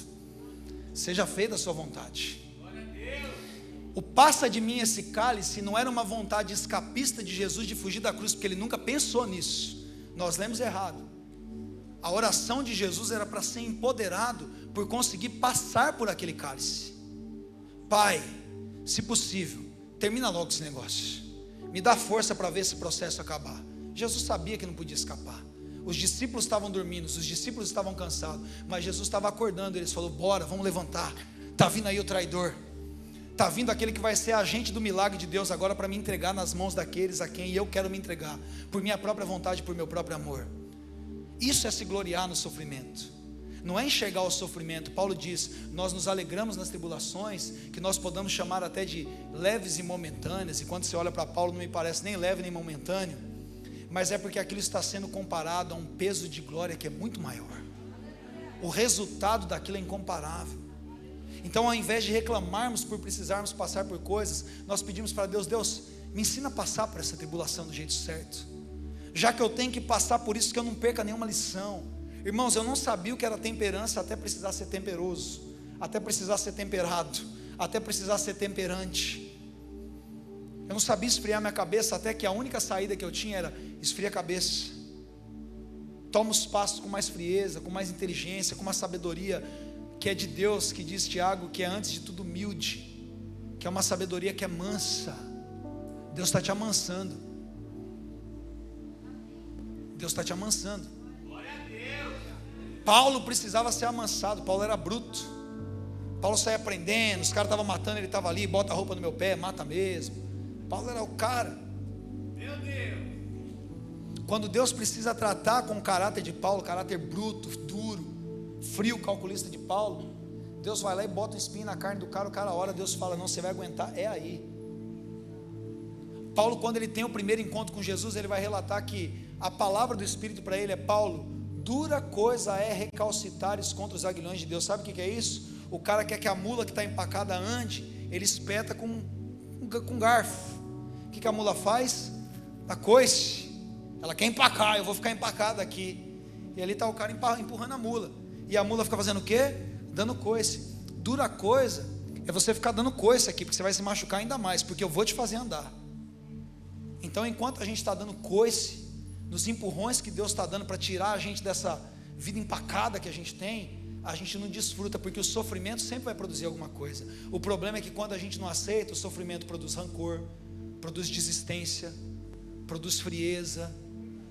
Seja feita a sua vontade. O passa de mim esse cálice não era uma vontade escapista de Jesus de fugir da cruz, porque ele nunca pensou nisso. Nós lemos errado. A oração de Jesus era para ser empoderado por conseguir passar por aquele cálice. Pai, se possível, termina logo esse negócio. Me dá força para ver esse processo acabar. Jesus sabia que não podia escapar. Os discípulos estavam dormindo, os discípulos estavam cansados, mas Jesus estava acordando eles. Falou: bora, vamos levantar. Está vindo aí o traidor, está vindo aquele que vai ser agente do milagre de Deus agora, para me entregar nas mãos daqueles a quem eu quero me entregar, por minha própria vontade, por meu próprio amor. Isso é se gloriar no sofrimento, não é enxergar o sofrimento. Paulo diz: nós nos alegramos nas tribulações, que nós podemos chamar até de leves e momentâneas. E quando você olha para Paulo, não me parece nem leve nem momentâneo, mas é porque aquilo está sendo comparado a um peso de glória que é muito maior. O resultado daquilo é incomparável. Então, ao invés de reclamarmos por precisarmos passar por coisas, nós pedimos para Deus: Deus, me ensina a passar por essa tribulação do jeito certo, já que eu tenho que passar por isso, que eu não perca nenhuma lição. Irmãos, eu não sabia o que era temperança até precisar ser temperoso, até precisar ser temperado, até precisar ser temperante. Eu não sabia esfriar minha cabeça, até que a única saída que eu tinha era: esfria a cabeça, toma os passos com mais frieza, com mais inteligência, com uma sabedoria que é de Deus, que diz Tiago, que é antes de tudo humilde, que é uma sabedoria que é mansa. Deus está te amansando. Deus está te amansando. Paulo precisava ser amansado. Paulo era bruto. Paulo saía aprendendo, os caras estavam matando, ele estava ali: bota a roupa no meu pé, mata mesmo. Paulo era o cara. Meu Deus. Quando Deus precisa tratar com o caráter de Paulo, caráter bruto, duro, frio, calculista de Paulo, Deus vai lá e bota um espinho na carne do cara. O cara ora, Deus fala: não, você vai aguentar, é aí. Paulo, quando ele tem o primeiro encontro com Jesus, ele vai relatar que a palavra do Espírito para ele é: Paulo, dura coisa é recalcitares contra os aguilhões de Deus. Sabe o que é isso? O cara quer que a mula que está empacada ande, ele espeta com garfo. O que a mula faz? A coice. Ela quer empacar: eu vou ficar empacada aqui. E ali está o cara empurrando a mula, e a mula fica fazendo o quê? Dando coice. Dura coisa é você ficar dando coice aqui, porque você vai se machucar ainda mais, porque eu vou te fazer andar. Então, enquanto a gente está dando coice, nos empurrões que Deus está dando para tirar a gente dessa vida empacada que a gente tem, a gente não desfruta, porque o sofrimento sempre vai produzir alguma coisa. O problema é que quando a gente não aceita, o sofrimento produz rancor, produz desistência, produz frieza,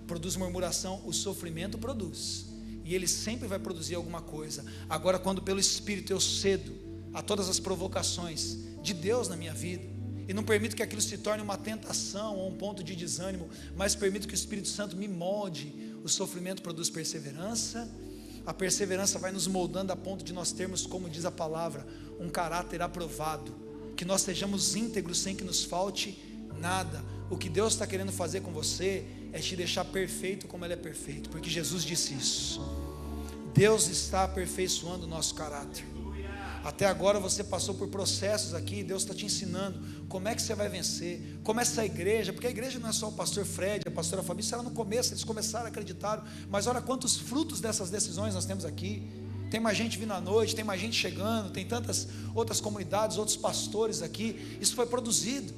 produz murmuração. O sofrimento produz, e ele sempre vai produzir alguma coisa. Agora, quando pelo Espírito eu cedo a todas as provocações de Deus na minha vida, e não permito que aquilo se torne uma tentação ou um ponto de desânimo, mas permito que o Espírito Santo me molde, o sofrimento produz perseverança. A perseverança vai nos moldando a ponto de nós termos, como diz a palavra, um caráter aprovado, que nós sejamos íntegros sem que nos falte nada. O que Deus está querendo fazer com você é te deixar perfeito como Ele é perfeito, porque Jesus disse isso. Deus está aperfeiçoando o nosso caráter. Até agora você passou por processos aqui, Deus está te ensinando como é que você vai vencer, como essa igreja, porque a igreja não é só o pastor Fred, a pastora Fabi, isso era no começo, eles começaram, acreditaram, mas olha quantos frutos dessas decisões nós temos aqui. Tem mais gente vindo à noite, tem mais gente chegando, tem tantas outras comunidades, outros pastores aqui, isso foi produzido,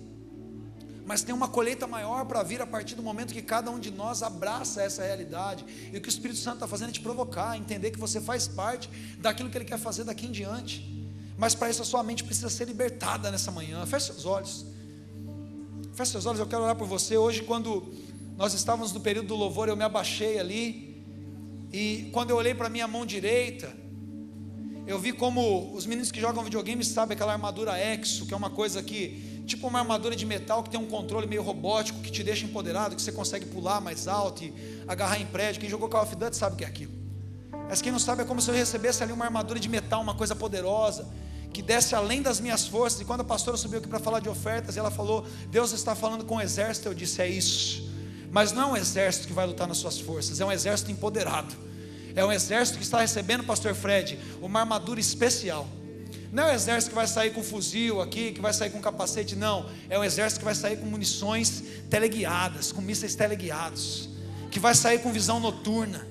mas tem uma colheita maior para vir a partir do momento que cada um de nós abraça essa realidade, e o que o Espírito Santo está fazendo é te provocar, entender que você faz parte daquilo que Ele quer fazer daqui em diante. Mas para isso a sua mente precisa ser libertada nessa manhã. Feche seus olhos. Feche seus olhos, eu quero orar por você. Hoje, quando nós estávamos no período do louvor, eu me abaixei ali, e quando eu olhei para a minha mão direita, eu vi como os meninos que jogam videogame sabem aquela armadura Exo, que é uma coisa que, tipo uma armadura de metal que tem um controle meio robótico, que te deixa empoderado, que você consegue pular mais alto e agarrar em prédio. Quem jogou Call of Duty sabe o que é aquilo. Mas quem não sabe, é como se eu recebesse ali uma armadura de metal, uma coisa poderosa, que desce além das minhas forças. E quando a pastora subiu aqui para falar de ofertas, ela falou: Deus está falando com o exército. Eu disse: é isso. Mas não é um exército que vai lutar nas suas forças, é um exército empoderado. É um exército que está recebendo, pastor Fred, uma armadura especial. Não é um exército que vai sair com fuzil aqui, que vai sair com capacete, não. É um exército que vai sair com munições teleguiadas, com mísseis teleguiados, que vai sair com visão noturna,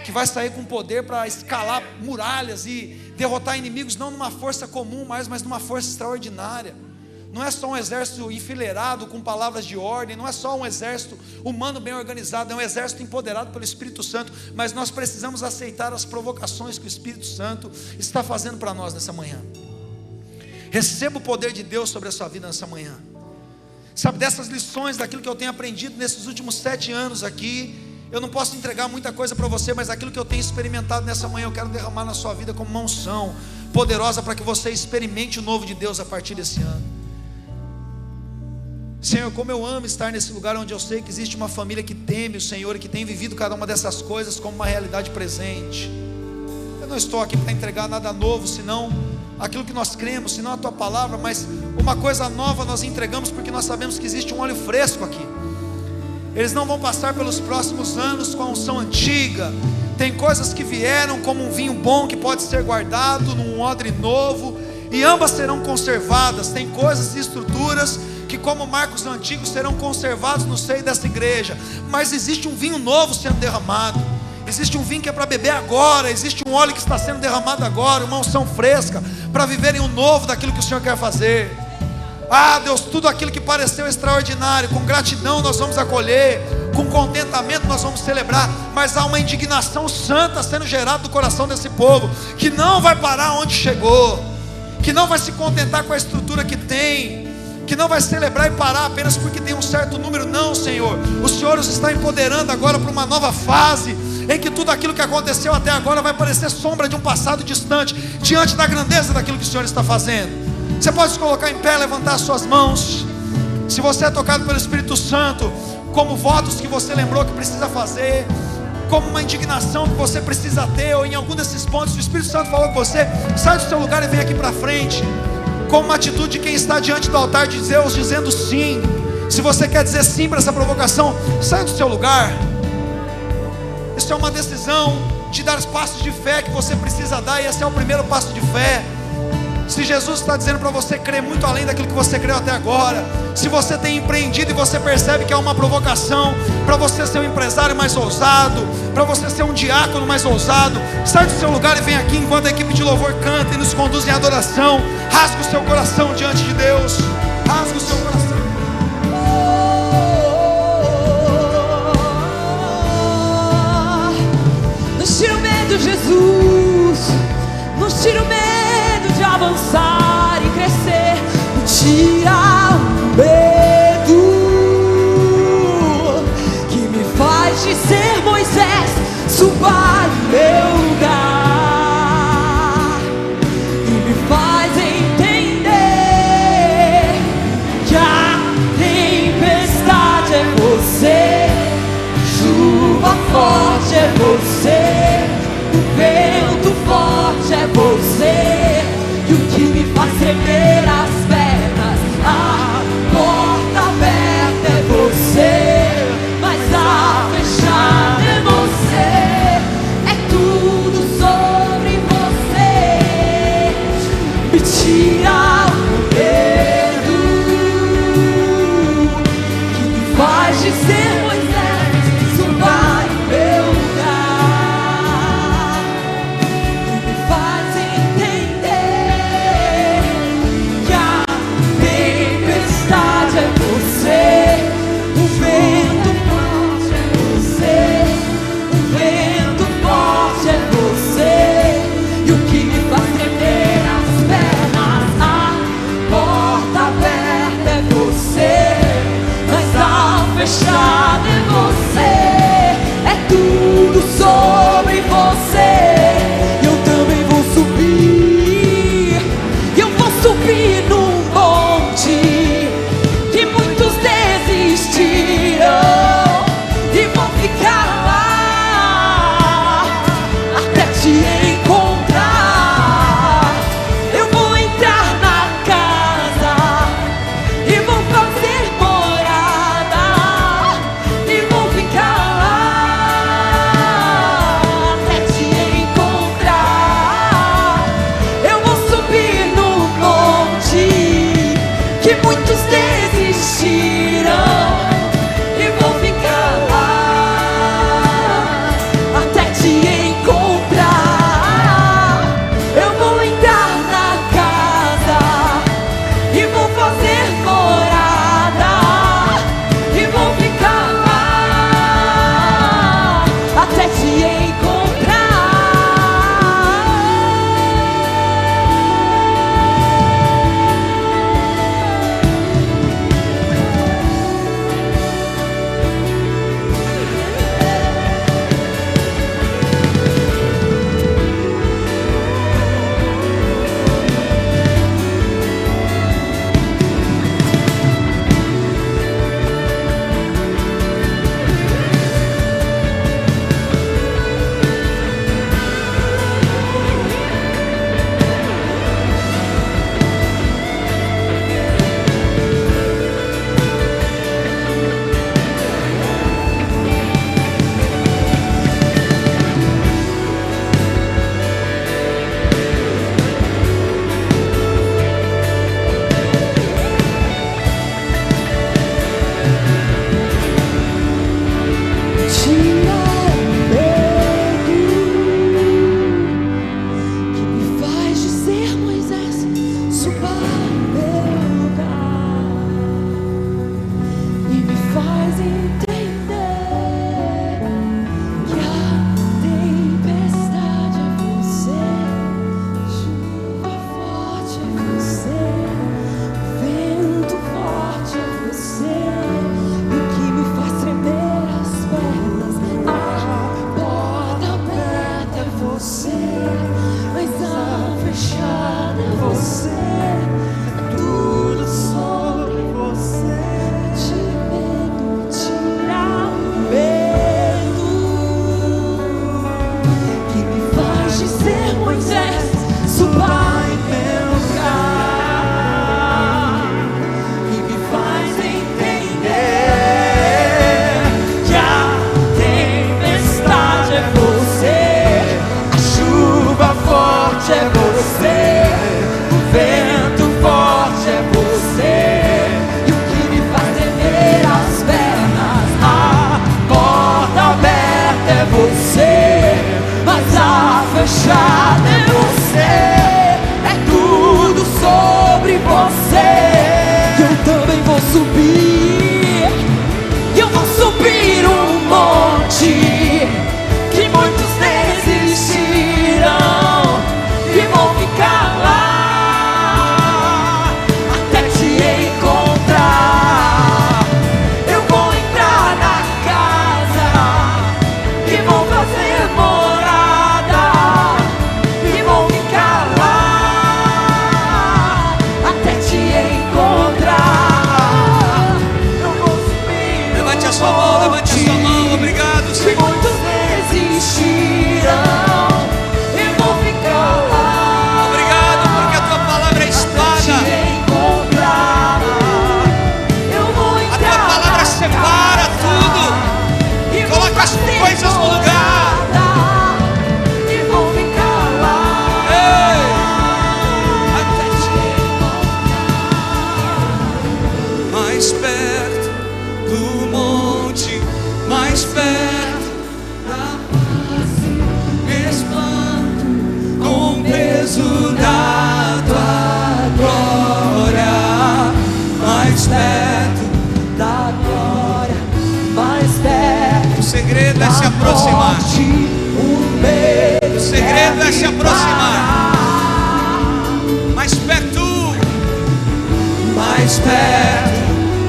que vai sair com poder para escalar muralhas e derrotar inimigos, não numa força comum, mas numa força extraordinária. Não é só um exército enfileirado com palavras de ordem, não é só um exército humano bem organizado, é um exército empoderado pelo Espírito Santo. Mas nós precisamos aceitar as provocações que o Espírito Santo está fazendo para nós nessa manhã. Receba o poder de Deus sobre a sua vida nessa manhã. Sabe, dessas lições, daquilo que eu tenho aprendido nesses últimos 7 anos aqui, Eu não posso entregar muita coisa para você, mas aquilo que eu tenho experimentado nessa manhã, eu quero derramar na sua vida como uma unção poderosa para que você experimente o novo de Deus a partir desse ano. Senhor, como eu amo estar nesse lugar onde eu sei que existe uma família que teme o Senhor e que tem vivido cada uma dessas coisas como uma realidade presente. Eu não estou aqui para entregar nada novo, senão aquilo que nós cremos, senão a tua palavra, mas uma coisa nova nós entregamos porque nós sabemos que existe um óleo fresco aqui. Eles não vão passar pelos próximos anos com a unção antiga. Tem coisas que vieram como um vinho bom que pode ser guardado num odre novo, e ambas serão conservadas. Tem coisas e estruturas que, como marcos antigos, serão conservados no seio dessa igreja. Mas existe um vinho novo sendo derramado. Existe um vinho que é para beber agora. Existe um óleo que está sendo derramado agora, uma unção fresca para viverem o novo daquilo que o Senhor quer fazer. Ah, Deus, tudo aquilo que pareceu extraordinário, com gratidão nós vamos acolher, com contentamento nós vamos celebrar, mas há uma indignação santa sendo gerada do coração desse povo, que não vai parar onde chegou, que não vai se contentar com a estrutura que tem, que não vai celebrar e parar apenas porque tem um certo número. Não, Senhor, o Senhor os está empoderando agora para uma nova fase, em que tudo aquilo que aconteceu até agora vai parecer sombra de um passado distante, diante da grandeza daquilo que o Senhor está fazendo. Você pode se colocar em pé, levantar as suas mãos. Se você é tocado pelo Espírito Santo, como votos que você lembrou que precisa fazer, como uma indignação que você precisa ter, ou em algum desses pontos o Espírito Santo falou com você, sai do seu lugar e vem aqui para frente, como uma atitude de quem está diante do altar de Deus, dizendo sim. Se você quer dizer sim para essa provocação, sai do seu lugar. Isso é uma decisão de dar os passos de fé que você precisa dar, e esse é o primeiro passo de fé. Se Jesus está dizendo para você crer muito além daquilo que você creu até agora, se você tem empreendido e você percebe que há uma provocação para você ser um empresário mais ousado, para você ser um diácono mais ousado, sai do seu lugar e vem aqui enquanto a equipe de louvor canta e nos conduz em adoração. Rasga o seu coração diante de Deus, rasga o seu coração. Nos tira o medo, Jesus, nos tira o medo de avançar e crescer, me tira o medo que me faz de ser Moisés, suba no meu lugar e me faz entender que a tempestade é você, chuva forte é você, o vento forte é você. E o que me faz tremer as pernas, a porta aberta é você, mas a fechada é você, é tudo sobre você. Me tira o medo que me faz dizer Moisés, suba no meu lugar e me faz entender que a tempestade mais perto da face, espanto com o peso da tua glória, mais perto da glória, mais perto. O segredo é se aproximar. O segredo é se aproximar. Mais perto, mais perto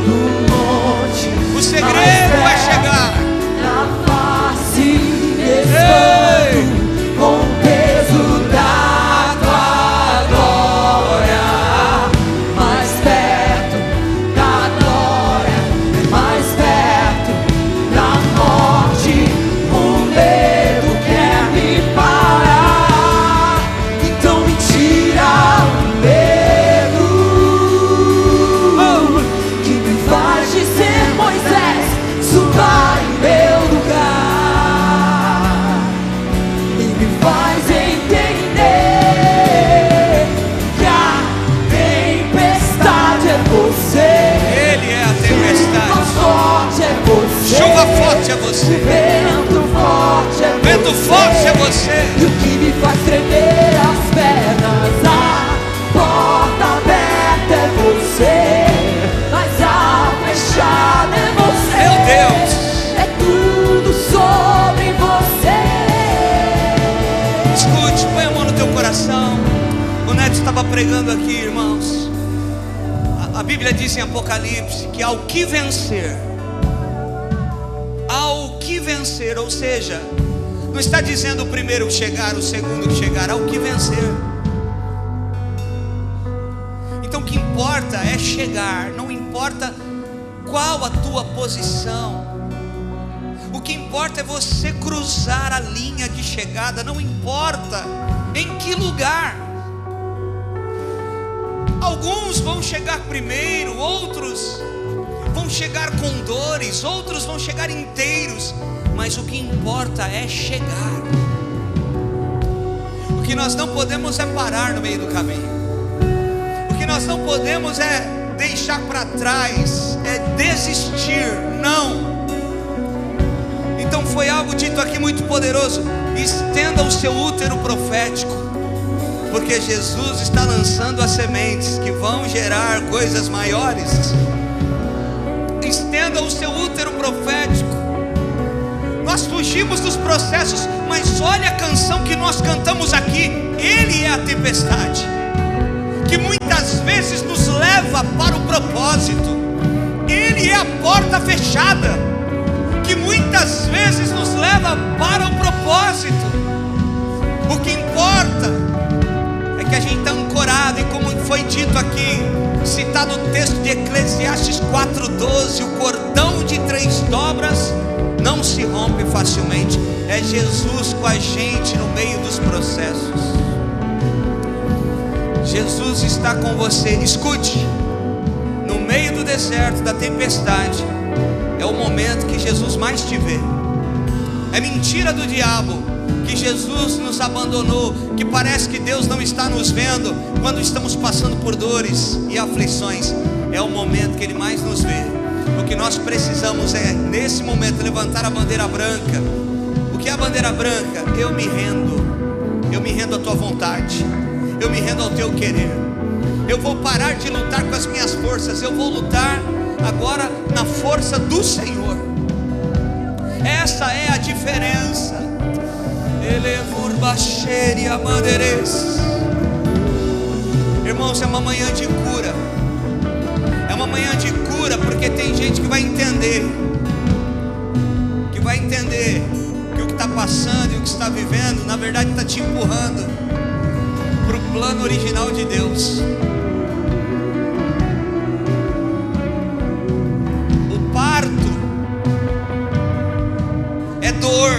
do monte. O segredo é chegar na face, espanto com o peso da tua glória, mais perto da glória, mais perto da morte. O medo quer me parar, então me tira o medo que me faz dizer: Moisés, suba em meu lugar, e me faz entender que a tempestade é você. Ele é a tempestade. Mais forte é você. Chuva forte é você. Vento forte é você. Vento forte é você. E o que me faz tremer as pernas, a porta aberta é você, mas a fechada é você. Meu Deus. É tudo sobre você. Escute, põe a mão no teu coração. O Neto estava pregando aqui, irmãos. A Bíblia diz em Apocalipse que ao que vencer, ou seja, não está dizendo o primeiro chegar, o segundo chegar, ao que vencer. Então o que importa é chegar, não importa qual a tua posição. O que importa é você cruzar a linha de chegada, não importa em que lugar. Alguns vão chegar primeiro, outros vão chegar com dores, outros vão chegar inteiros, mas o que importa é chegar. O que nós não podemos é parar no meio do caminho. O que nós não podemos é deixar para trás, é desistir, não. Então foi algo dito aqui muito poderoso: estenda o seu útero profético, porque Jesus está lançando as sementes que vão gerar coisas maiores. Estenda o seu útero profético. Nós fugimos dos processos, mas olha a canção que nós cantamos aqui. Ele é a tempestade que muitas vezes nos leva para o propósito. Ele é a porta fechada que muitas vezes nos leva para o propósito. O que importa é que a gente está ancorado, e como foi dito aqui, citado o texto de Eclesiastes 4:12, o cordão de 3 dobras não se rompe facilmente. É Jesus com a gente no meio dos processos. Jesus está com você. Escute, no meio do deserto, da tempestade, é o momento que Jesus mais te vê. É mentira do diabo que Jesus nos abandonou, que parece que Deus não está nos vendo quando estamos passando por dores e aflições. É o momento que Ele mais nos vê. O que nós precisamos é, nesse momento, levantar a bandeira branca. O que é a bandeira branca? Eu me rendo à tua vontade, eu me rendo ao teu querer. Eu vou parar de lutar com as minhas forças, eu vou lutar agora na força do Senhor. Essa é a diferença. Irmãos, é uma manhã de cura. É uma manhã de cura, porque tem gente que vai entender que o que está passando e o que está vivendo, na verdade está te empurrando para o plano original de Deus. O parto é dor.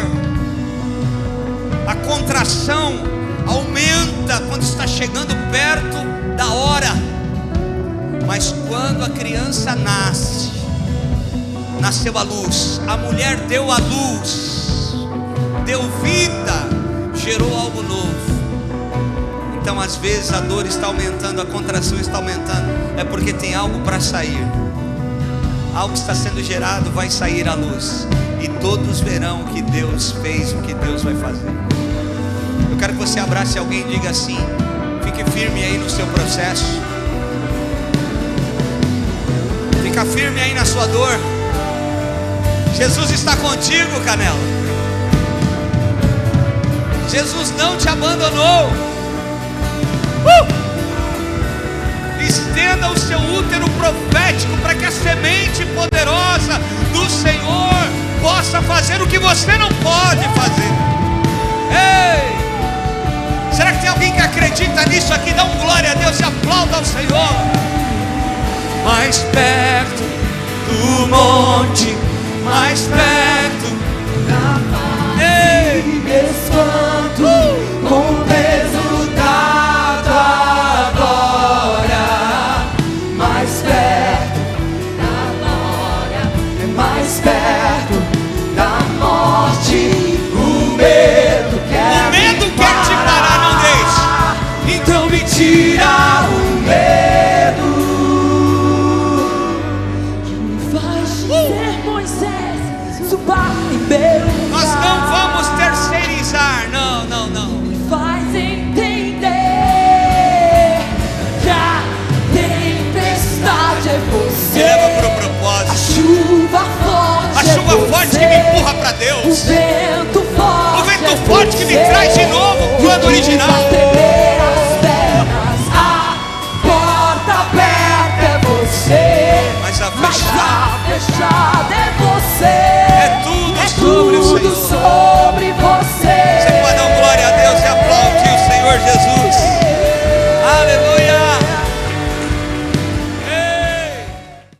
A contração aumenta quando está chegando perto da hora. Mas quando a criança nasce, nasceu a luz, a mulher deu a luz, deu vida, gerou algo novo. Então às vezes a dor está aumentando, a contração está aumentando, é porque tem algo para sair. Algo está sendo gerado, vai sair à luz. e todos verão o que Deus fez, o que Deus vai fazer. Eu quero que você abrace alguém e diga assim: fique firme aí no seu processo, fica firme aí na sua dor. Jesus está contigo, Canela. Jesus não te abandonou. Estenda o seu útero profético para que a semente poderosa do Senhor possa fazer o que você não pode fazer. Ei! Será que tem alguém que acredita nisso aqui? Dá um glória a Deus e aplauda ao Senhor. Mais perto do monte, mais perto